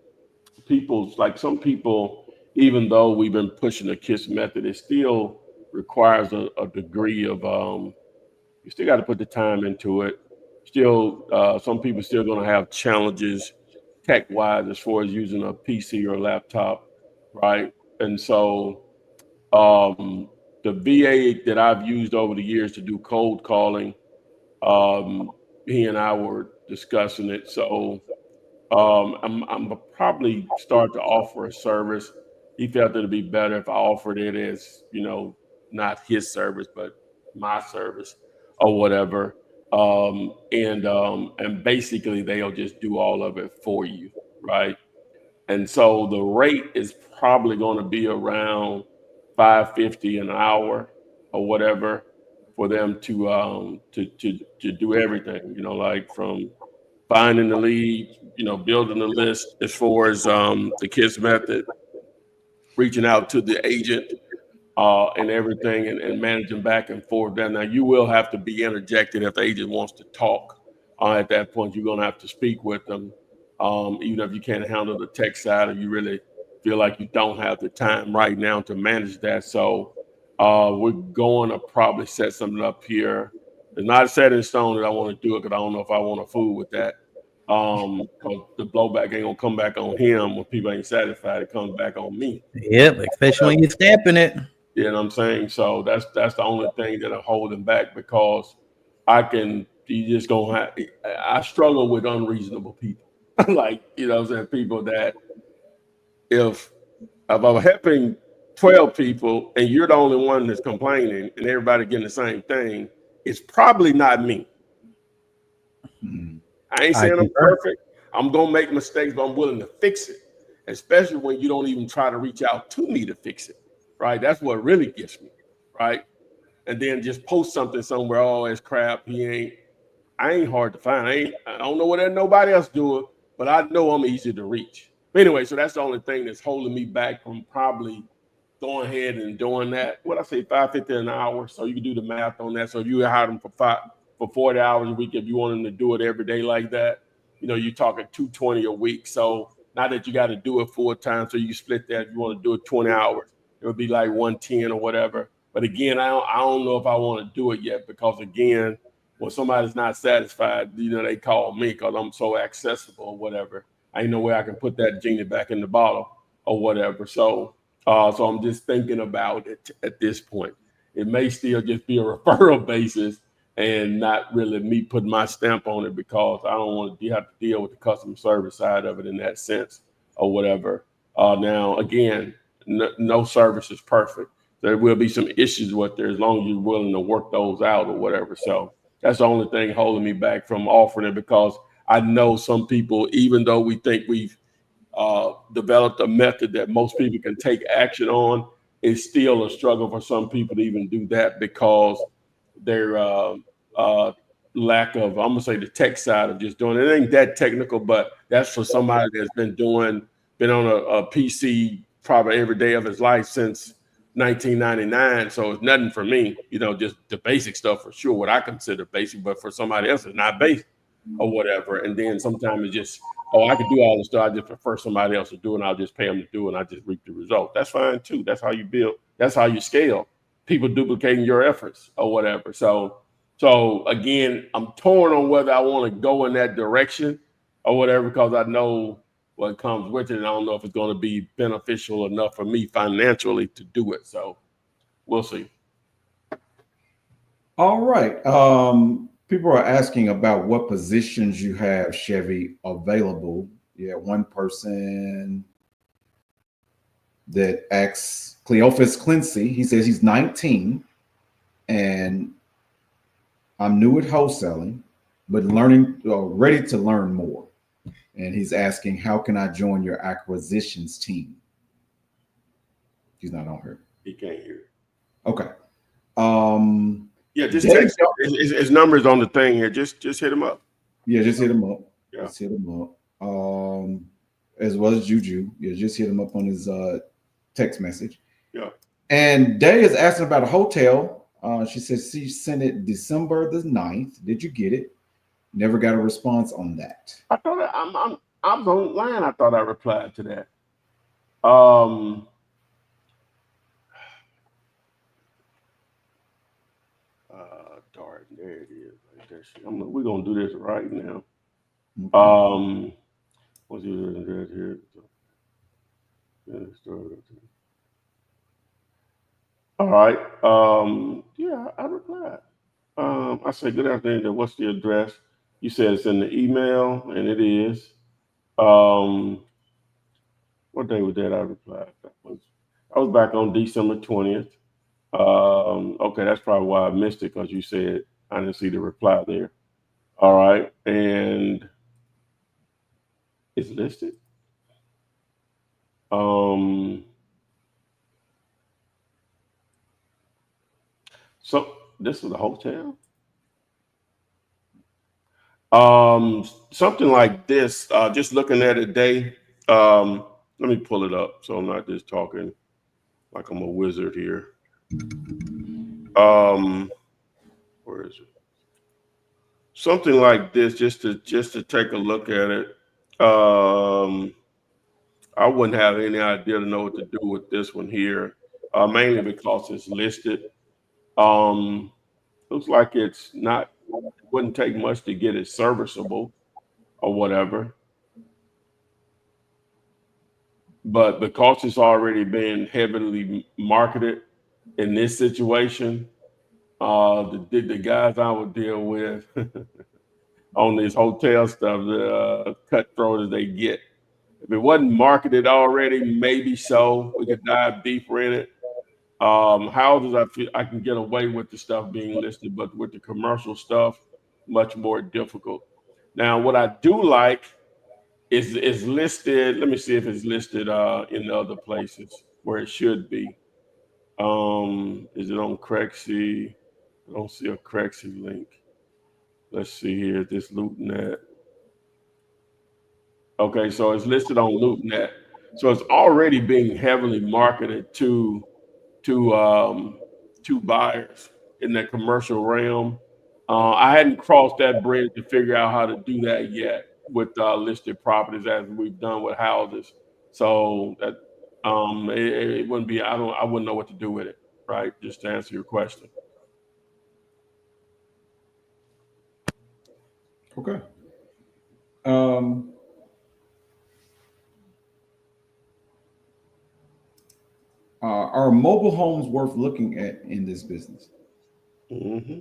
people, even though we've been pushing the KISS method, it still requires a degree of you still got to put the time into it. Still, some people still going to have challenges tech wise as far as using a PC or a laptop, right? And so the VA that I've used over the years to do cold calling, he and I were discussing it. So I'm probably start to offer a service. He felt it'd be better if I offered it as, not his service, but my service or whatever. And basically they'll just do all of it for you, right? And so the rate is probably going to be around 550 an hour or whatever for them to do everything, like from finding the lead, building the list as far as the KISS method, reaching out to the agent and everything and managing back and forth. Now, you will have to be interjected if the agent wants to talk. At that point, you're going to have to speak with them, even if you can't handle the tech side or you really feel like you don't have the time right now to manage that. So we're going to probably set something up here. It's not set in stone that I want to do it because I don't know if I want to fool with that. Because the blowback ain't gonna come back on him when people ain't satisfied. It comes back on me. Yep, especially when you're stamping it. You know what I'm saying? So that's the only thing that I'm holding back because you just gonna have, I struggle with unreasonable people. Like, what I'm saying, people that if I'm helping 12 people and you're the only one that's complaining and everybody getting the same thing, it's probably not me. I ain't saying I'm perfect. I'm gonna make mistakes, but I'm willing to fix it, especially when you don't even try to reach out to me to fix it, right? That's what really gets me, right? And then just post something somewhere, oh, it's crap. I ain't hard to find. I don't know what nobody else doing, but I know I'm easy to reach. But anyway, so that's the only thing that's holding me back from probably going ahead and doing that. What I say, $5.50 an hour. So you can do the math on that. So if you hire them for 40 hours a week, if you want them to do it every day like that, you're talking $220 a week. So not that you got to do it full time. So you split that. If you want to do it 20 hours, it would be like 110 or whatever. But again, I don't know if I want to do it yet because again, when somebody's not satisfied, they call me because I'm so accessible or whatever. I ain't no way I can put that genie back in the bottle or whatever. So I'm just thinking about it at this point. It may still just be a referral basis and not really me putting my stamp on it because I don't want to have to deal with the customer service side of it in that sense or whatever. Now, again, no service is perfect. There will be some issues with there as long as you're willing to work those out or whatever. So that's the only thing holding me back from offering it because I know some people, even though we think we've developed a method that most people can take action on, it's still a struggle for some people to even do that because their lack of, I'm gonna say the tech side of just doing it. It ain't that technical, but that's for somebody that's been on a PC probably every day of his life since 1999. So it's nothing for me, just the basic stuff for sure, what I consider basic, but for somebody else, it's not basic or whatever. And then sometimes it's just, I can do all the stuff. I just prefer somebody else to do it, and I'll just pay them to do it, and I just reap the result. That's fine too. That's how you build. That's how you scale. People duplicating your efforts or whatever. So again, I'm torn on whether I want to go in that direction or whatever because I know what comes with it, and I don't know if it's going to be beneficial enough for me financially to do it. So we'll see. All right. People are asking about what positions you have, Chevy, available. Yeah, one person that asks Cleophas Clincy. He says he's 19 and I'm new at wholesaling, but learning, ready to learn more. And he's asking, how can I join your acquisitions team? He's not on here. He can't hear. Okay. Yeah, just Dave, text his numbers on the thing here. Just hit him up. yeah, just hit him up. Yeah. Just hit him up. As well as Juju. Yeah, just hit him up on his text message. Yeah. And Day is asking about a hotel. She says she sent it December the 9th. Did you get it? Never got a response on that. I thought I was online. I thought I replied to that. Darn, there it is. Right there. We're gonna do this right now. Okay. What's your address here? All right. Yeah, I replied. I said, good afternoon. What's the address? You said it's in the email, and it is. What day was that? I replied. I was back on December 20th. Okay, that's probably why I missed it, because you said I didn't see the reply there. All right, and it's listed. So this is a hotel. Something like this. Just looking at it, Day. Let me pull it up so I'm not just talking like I'm a wizard here. Where is it? Something like this, just to take a look at it. I wouldn't have any idea to know what to do with this one here, mainly because it's listed. Looks like it's not. It wouldn't take much to get it serviceable or whatever. But because it's already been heavily marketed in this situation, the guys I would deal with on this hotel stuff, the cutthroat as they get. If it wasn't marketed already, maybe so. We could dive deeper in it. Houses, I feel I can get away with the stuff being listed, but with the commercial stuff, much more difficult. Now, what I do like is listed. Let me see if it's listed in the other places where it should be. Is it on Crexy? I don't see a Crexy link. Let's see here. This LoopNet. Okay, so it's listed on LoopNet. So it's already being heavily marketed to buyers in the commercial realm. I hadn't crossed that bridge to figure out how to do that yet with listed properties as we've done with houses. So that it wouldn't be. I wouldn't know what to do with it. Right, just to answer your question. Okay. Are mobile homes worth looking at in this business? Mm-hmm.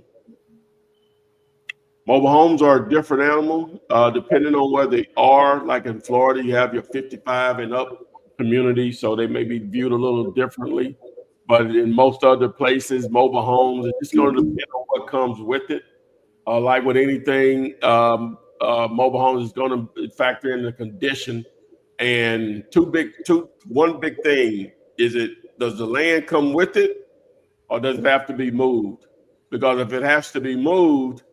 Mobile homes are a different animal, depending on where they are. Like in Florida, you have your 55 and up community, so they may be viewed a little differently. But in most other places, mobile homes, it's going to depend on what comes with it. Like with anything, mobile homes is going to factor in the condition. And one big thing is does the land come with it, or does it have to be moved? Because if it has to be moved,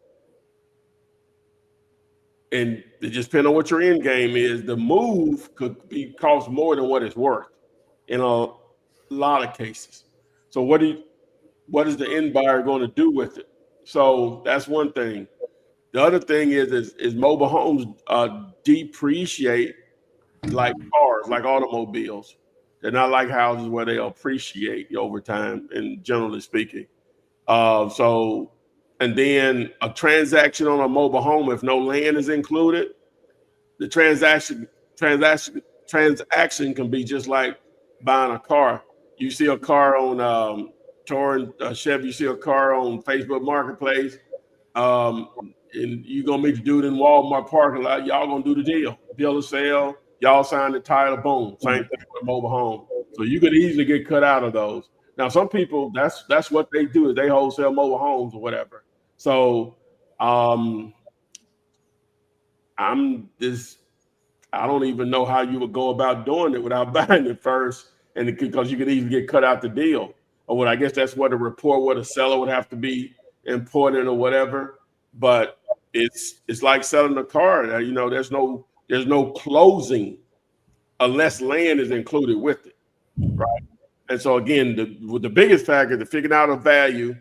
and it just depends on what your end game is, the move could cost more than what it's worth in a lot of cases. So what is the end buyer going to do with it? So that's one thing. The other thing is mobile homes depreciate like cars, like automobiles. They're not like houses where they appreciate over time, and generally speaking. And then a transaction on a mobile home, if no land is included, the transaction can be just like buying a car. You see a car on Chevy, you see a car on Facebook Marketplace, and you're gonna meet the dude in Walmart parking lot. Y'all gonna do the deal. Bill of sale, y'all sign the title, boom. Same thing with mobile home. So you could easily get cut out of those. Now, some people, that's what they do, is they wholesale mobile homes or whatever. So I'm this. I don't even know how you would go about doing it without buying it first, and because you could easily get cut out the deal, or what I guess that's what a report, what a seller would have to be important or whatever. But it's like selling a car. You know, there's no closing unless land is included with it, right? And so again, the biggest factor to figuring out a value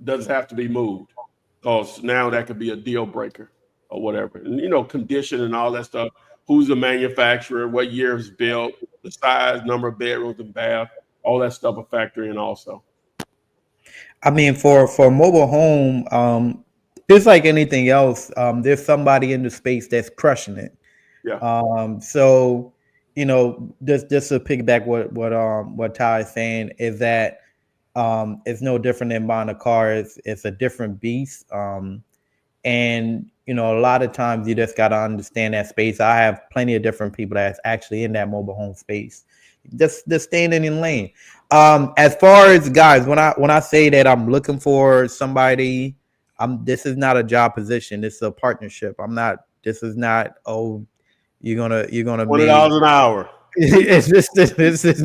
doesn't have to be moved, because now that could be a deal breaker or whatever. And you know, condition and all that stuff. Who's the manufacturer? What year it's built? The size, number of bedrooms and bath, all that stuff will factor in also. I mean, for mobile home, just like anything else, there's somebody in the space that's crushing it. Yeah. So you know, just to piggyback what Ty is saying is that it's no different than buying a car. It's a different beast. And you know, a lot of times you just got to understand that space. I have plenty of different people that's actually in that mobile home space, just staying in your lane. As far as guys, when I say that I'm looking for somebody, this is not a job position. This is a partnership. This is not, oh, you're gonna $20 an hour. this is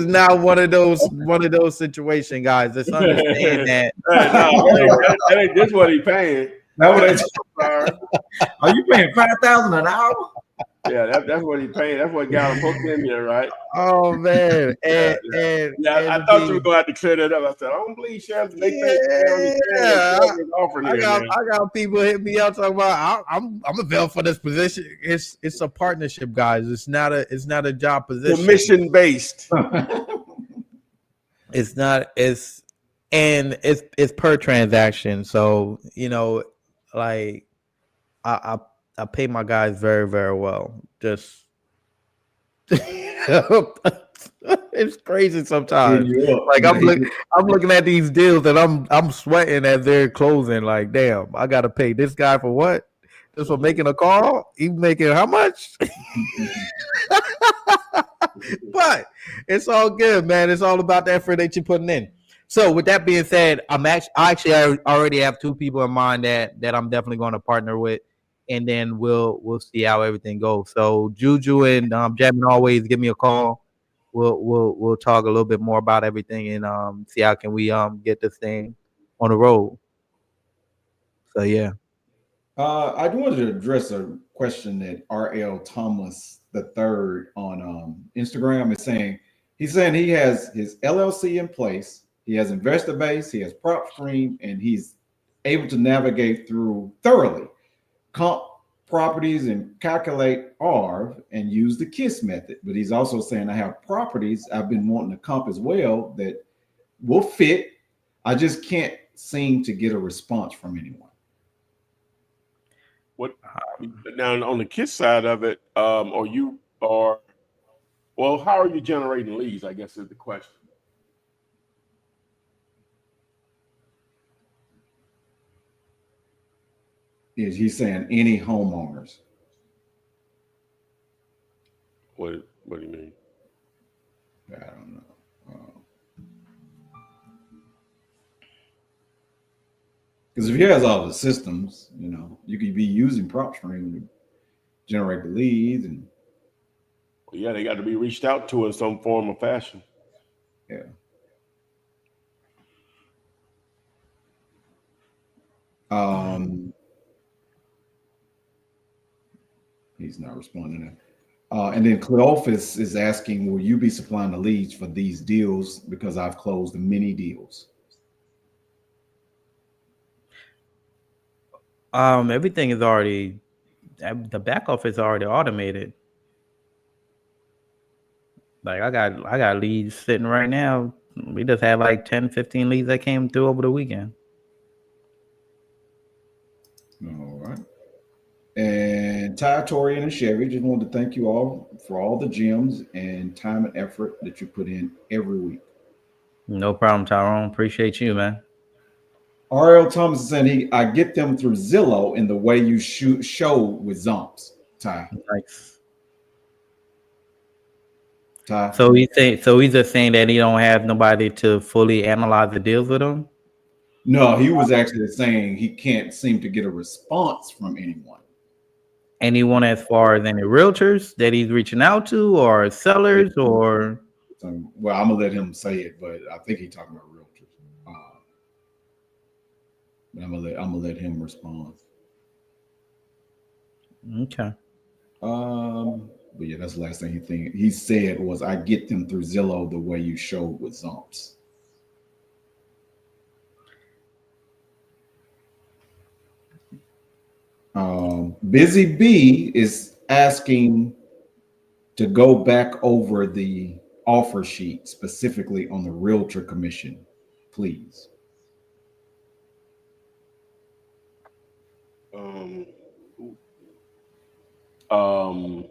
not one of those situations, guys. Just understand that. Hey, no, that ain't just what he paying. Are you paying $5,000 an hour? Yeah, that's what he paying. That's what got him hooked in there, right? Oh man, I thought you were going to have to clear that up. I said, I don't believe Chef. They offering I here, got people hit me up talking about I'm available for this position. It's a partnership, guys. It's not a job position. Commission based. It's not. It's per transaction. So you know, like I pay my guys very, very well. Just it's crazy sometimes. Like I'm looking at these deals and I'm sweating as they're closing. Like, damn, I gotta pay this guy for what? Just for making a call? He's making how much? But it's all good, man. It's all about the effort that you're putting in. So with that being said, I already have two people in mind that I'm definitely going to partner with, and then we'll see how everything goes. So Juju and Jamin, always give me a call. We'll talk a little bit more about everything and see how can we get this thing on the road. So yeah. I wanted to address a question that RL Thomas III on Instagram is saying. He's saying he has his LLC in place, he has investor base, he has prop stream, and he's able to navigate through thoroughly comp properties and calculate ARV and use the KISS method. But he's also saying I have properties I've been wanting to comp as well that will fit. I just can't seem to get a response from anyone. What now on the KISS side of it, how are you generating leads? I guess is the question. Is he saying any homeowners? What do you mean? I don't know. Because if he has all the systems, you know, you could be using PropStream to generate the leads and. Well, yeah, they got to be reached out to in some form or fashion. Yeah. He's not responding. And then Cleophas is asking, will you be supplying the leads for these deals because I've closed many deals? Everything is already, the back office is already automated. Like I got leads sitting right now. We just had like 10, 15 leads that came through over the weekend. All right. And Ty, Torian, and Chevy, just wanted to thank you all for all the gems and time and effort that you put in every week. No problem, Tyrone. Appreciate you, man. RL Thomas is saying I get them through Zillow in the way you show with Zomps. Ty. Nice. Ty. So he's just saying that he don't have nobody to fully analyze the deals with him. No, he was actually saying he can't seem to get a response from anyone. Anyone as far as any realtors that he's reaching out to, or sellers, or Well, I'm gonna let him say it, but I think he's talking about realtors. But I'm gonna let him respond. okay. But yeah, that's the last thing he said was, "I get them through Zillow the way you showed with Zumps." Busy B is asking to go back over the offer sheet specifically on the realtor commission, please. Um, um,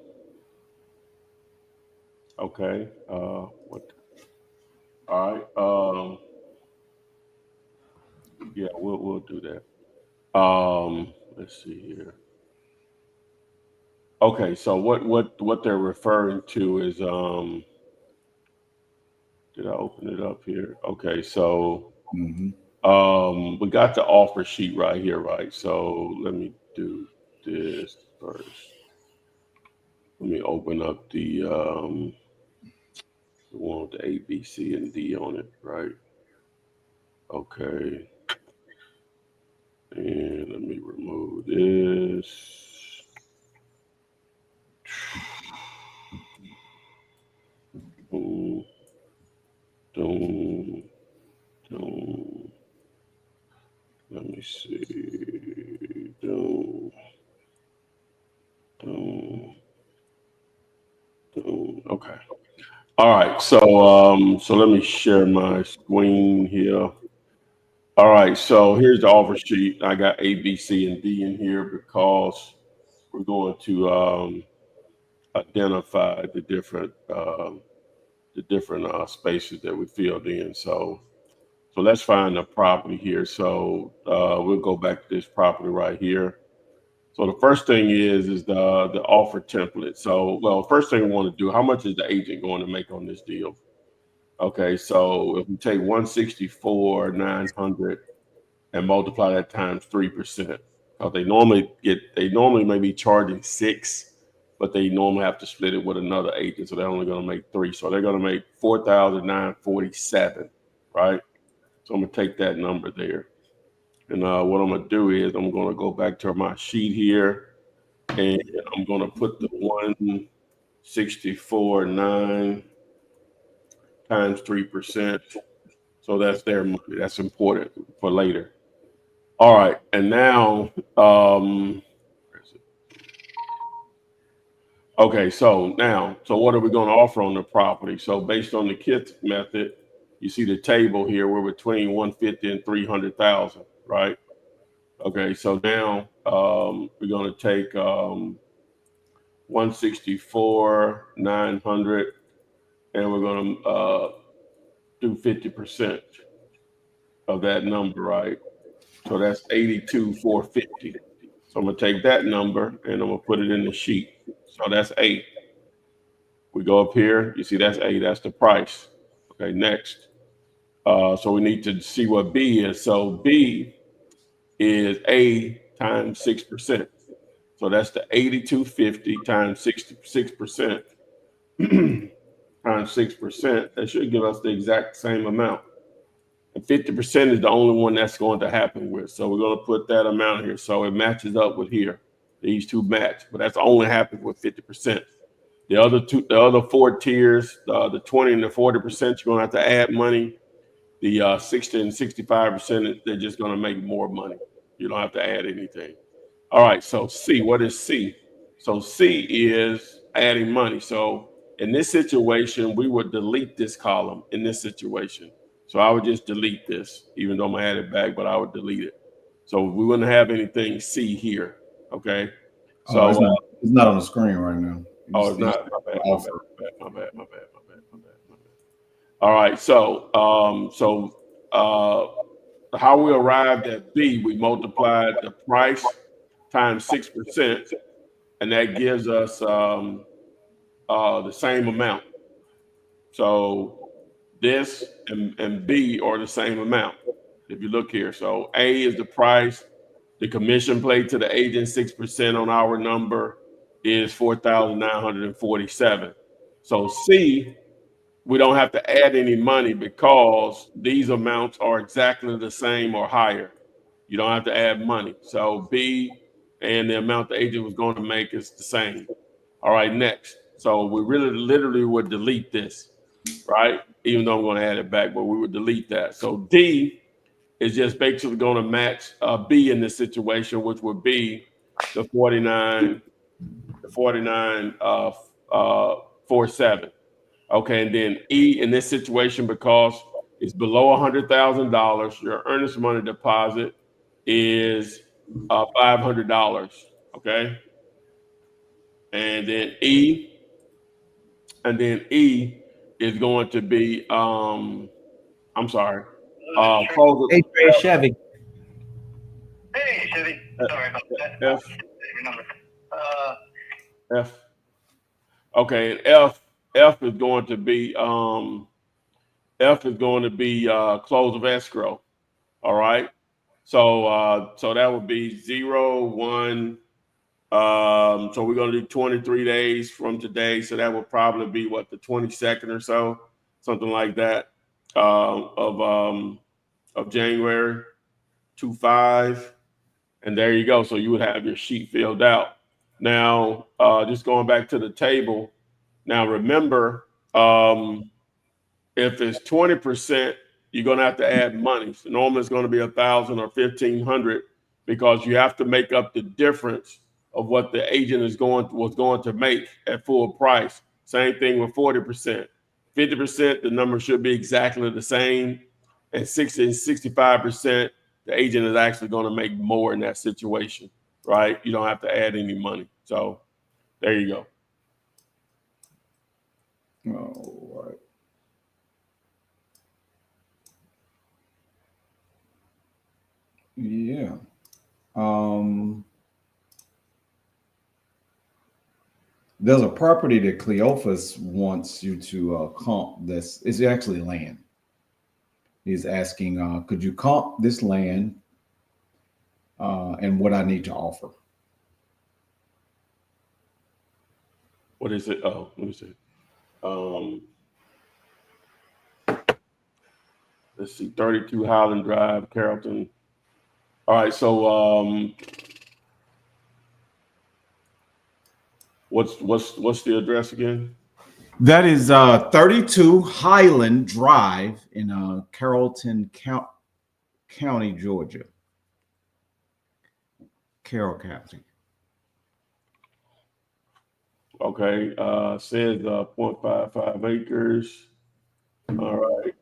okay. What? All right. Yeah, we'll do that. Let's see here. Okay, so what they're referring to is did I open it up here? Okay, so Mm-hmm. we got the offer sheet right here, right? So let me do this first. Let me open up the one with the A, B, C, and D on it, right? Okay. And let me remove this. Boom, boom, boom. Let me see. Boom, boom, boom. Okay. All right. So let me share my screen here. All right. So here's the offer sheet. I got A, B, C, and D in here because we're going to identify the different spaces that we filled in. So let's find the property here. So we'll go back to this property right here. So the first thing is the offer template. So well, first thing we want to do, how much is the agent going to make on this deal? Okay, so if we take 164,900 and multiply that times 3%, because they normally may be charging 6, but they normally have to split it with another agent, so they're only going to make 3. So they're going to make 4,947, right? So I'm gonna take that number there. And what I'm gonna do is I'm gonna go back to my sheet here and I'm gonna put the 164.9 times 3%. So that's their money. That's important for later. All right. And now, where is it? Okay. So what are we going to offer on the property? So based on the kit method, you see the table here, we're between 150 and 300,000, right? Okay, so now we're going to take 164,900 and we're going to do 50% of that number, right? So that's 82,450. So I'm going to take that number and I'm going to put it in the sheet. So that's 8. We go up here, you see that's 8, that's the price. Okay, next. So we need to see what B is. So B is A times 6%. So that's the 8250 times 66% times 6%. That should give us the exact same amount. And 50% is the only one that's going to happen with. So we're going to put that amount here. So it matches up with here. These two match, but that's only happens with 50%. The other 4 tiers, the 20 and the 40%, you're going to have to add money. The 60 and 65%, they're just going to make more money. You don't have to add anything. All right, so C, what is C? So C is adding money. So in this situation, we would delete this column in this situation. So I would just delete this, even though I'm gonna add it back, but I would delete it. So we wouldn't have anything C here. Okay. Oh, So it's not on the screen right now. oh, it's not. My bad. My bad. Offer. My bad. My bad. My bad. My bad. My bad. All right. How we arrived at B, we multiplied the price times 6%, and that gives us the same amount. So this and B are the same amount. If you look here, so A is the price. The commission paid to the agent, 6% on our number, is 4,947. So C, we don't have to add any money because these amounts are exactly the same or higher. You don't have to add money. So B and the amount the agent was going to make is the same. All right, next. So we really literally would delete this, right? Even though I'm going to add it back, but we would delete that. So D is just basically going to match B in this situation, which would be the 49.47. Okay, and then E in this situation, because it's below $100,000, your earnest money deposit is $500. Okay, and then E is going to be I'm sorry, close Hey, Trey Chevy. Hey, Chevy. Sorry about that. F Your number. F. Okay, and F is going to be close of escrow. All right. So so that would be 0, 1. So we're gonna do 23 days from today. So that would probably be what, the 22nd or so, something like that, of January 25. And there you go. So you would have your sheet filled out. Now, just going back to the table. Now remember, if it's 20%, you're going to have to add money. So normally it's going to be 1,000 or 1,500 because you have to make up the difference of what the agent was going to make at full price. Same thing with 40%. 50%, the number should be exactly the same. And 60 and 65%, the agent is actually going to make more in that situation, right? You don't have to add any money. So there you go. All right. Yeah. There's a property that Cleophas wants you to comp. This is actually land. He's asking, could you comp this land and what I need to offer? What is it? Oh, let me see. Let's see, 32 Highland Drive, Carrollton. All right, so what's the address again? That is 32 Highland Drive in Carrollton County, Georgia. Carroll County. Okay, says 0.55 acres. All right,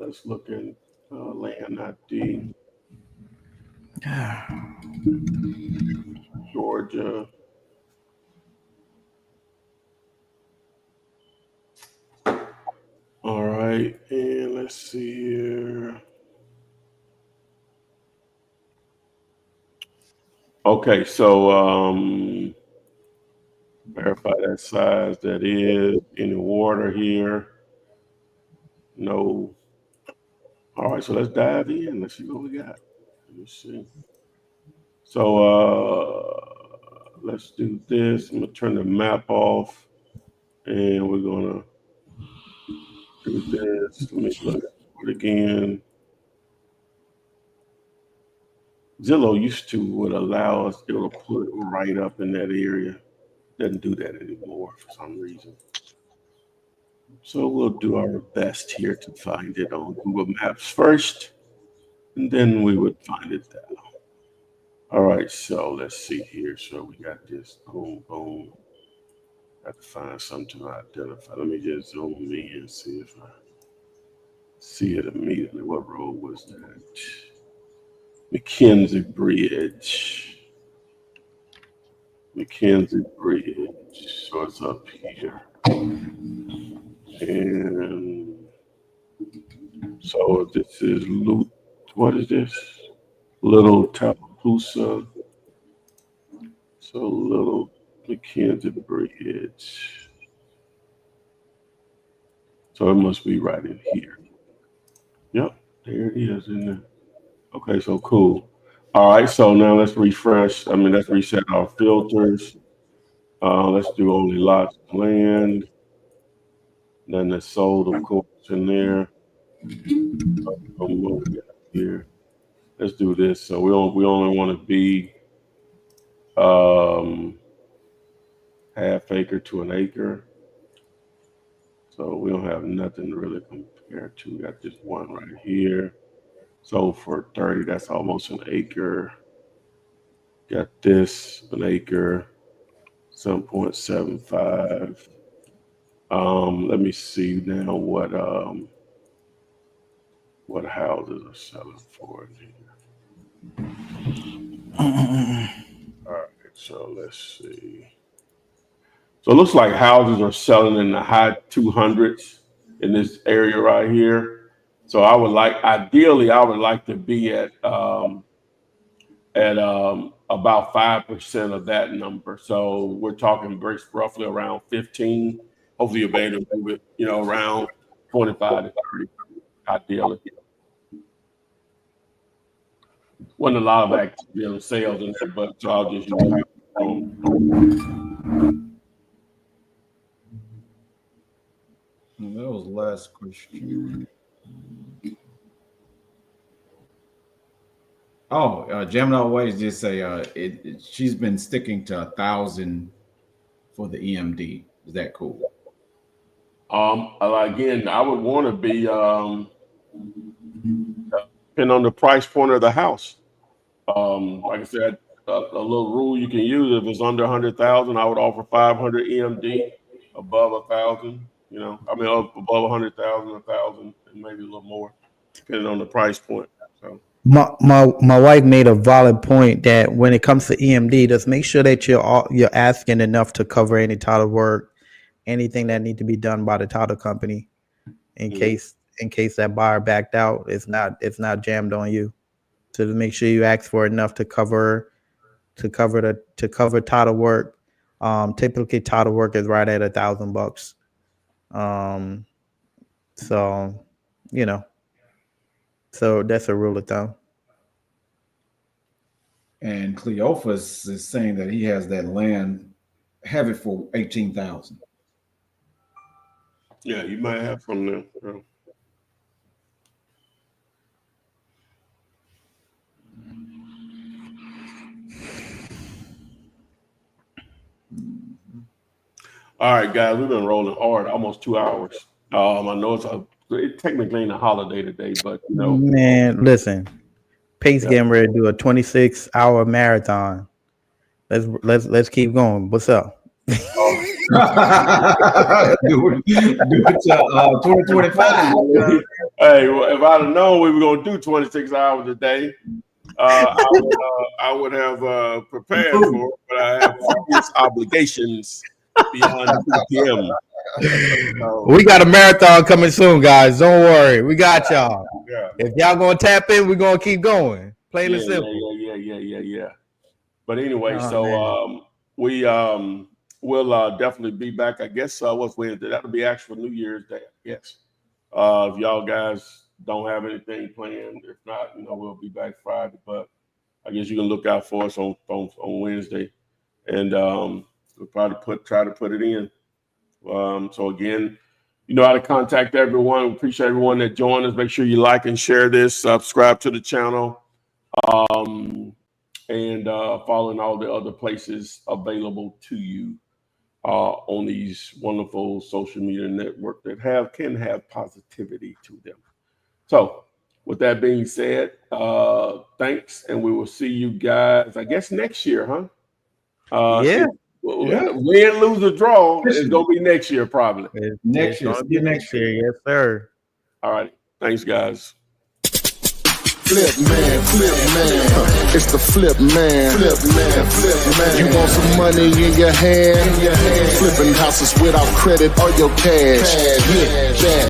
let's look at land ID. Georgia. All right, and let's see here. Okay, so verify that size. That is any water here. No. All right, so let's dive in. Let's see what we got. Let me see. So let's do this. I'm gonna turn the map off, and we're gonna do this. Let me look at it again. Zillow used to would allow us to put it right up in that area. Doesn't do that anymore for some reason. So we'll do our best here to find it on Google Maps first, and then we would find it there. All right, so let's see here. So we got this, boom, boom. Got to find something to identify. Let me just zoom in and see if I see it immediately. What road was that? McKenzie Bridge. McKenzie Bridge. So it's up here. And so this is what is this? Little Tallapoosa. So Little McKenzie Bridge. So it must be right in here. Yep, there it is in there. Okay, so cool. All right, so now let's refresh. I mean, let's reset our filters. Let's do only lots of land. Then the sold, of course, in there. What we got here? Let's do this. So we only want to be half acre to an acre. So we don't have nothing to really compare to. We got this one right here. So for 30, that's almost an acre. Got this, an acre, 7.75. Let me see now what houses are selling for in here. All right, so let's see. So it looks like houses are selling in the high 200s in this area right here. So ideally, I would like to be at about 5% of that number. So we're talking roughly around 15. Hopefully you'll be able to move it, around 25 to 30, ideally. Wasn't a lot of activity on sales in there, but so I'll just use it. That was the last question. Oh, Gemini always just say she's been sticking to 1,000 for the EMD. Is that cool? Again, I would want to be depending on the price point of the house. Like I said, a little rule you can use if it's under 100,000, I would offer 500 EMD. Above 1,000, above 100,000, 1,000, and maybe a little more, depending on the price point. So. My wife made a valid point that when it comes to EMD, just make sure that you're asking enough to cover any title work, anything that need to be done by the title company, in case that buyer backed out. It's not jammed on you. So to make sure you ask for enough to cover title work. Typically title work is right at $1,000. So that's a rule of thumb. And Cleophas is saying that he has that land, have it for 18,000. Yeah, you might have some there. Yeah. All right, guys, we've been rolling hard, almost 2 hours. I know it technically ain't a holiday today, but Man, listen, Pace getting ready to do a 26-hour marathon. Let's keep going. What's up? do it to 2025. Hey, well, if I'd have known we were gonna do 26 hours a day, I would have prepared for it, but I have serious obligations beyond 2 p.m. We got a marathon coming soon, guys. Don't worry. We got y'all. Yeah. If y'all gonna tap in, we're gonna keep going. Plain and simple. Yeah. But anyway, we'll definitely be back. I guess what's Wednesday? That'll be actual New Year's Day. Yes. If y'all guys don't have anything planned, if not, we'll be back Friday. But I guess you can look out for us on Wednesday, and we'll probably try to put it in. So again, you know how to contact everyone. We appreciate everyone that joined us. Make sure you like and share this, subscribe to the channel, and following all the other places available to you on these wonderful social media network that can have positivity to them. So with that being said, thanks, and we will see you guys, I guess, next year, huh? Yeah. Win, lose, or draw, it's gonna be next year, probably. Next year. Next year, yes, sir. All right. Thanks, guys. Flip man, it's the flip man. You want some money in your hand? Flipping houses without credit or your cash. Yeah, that.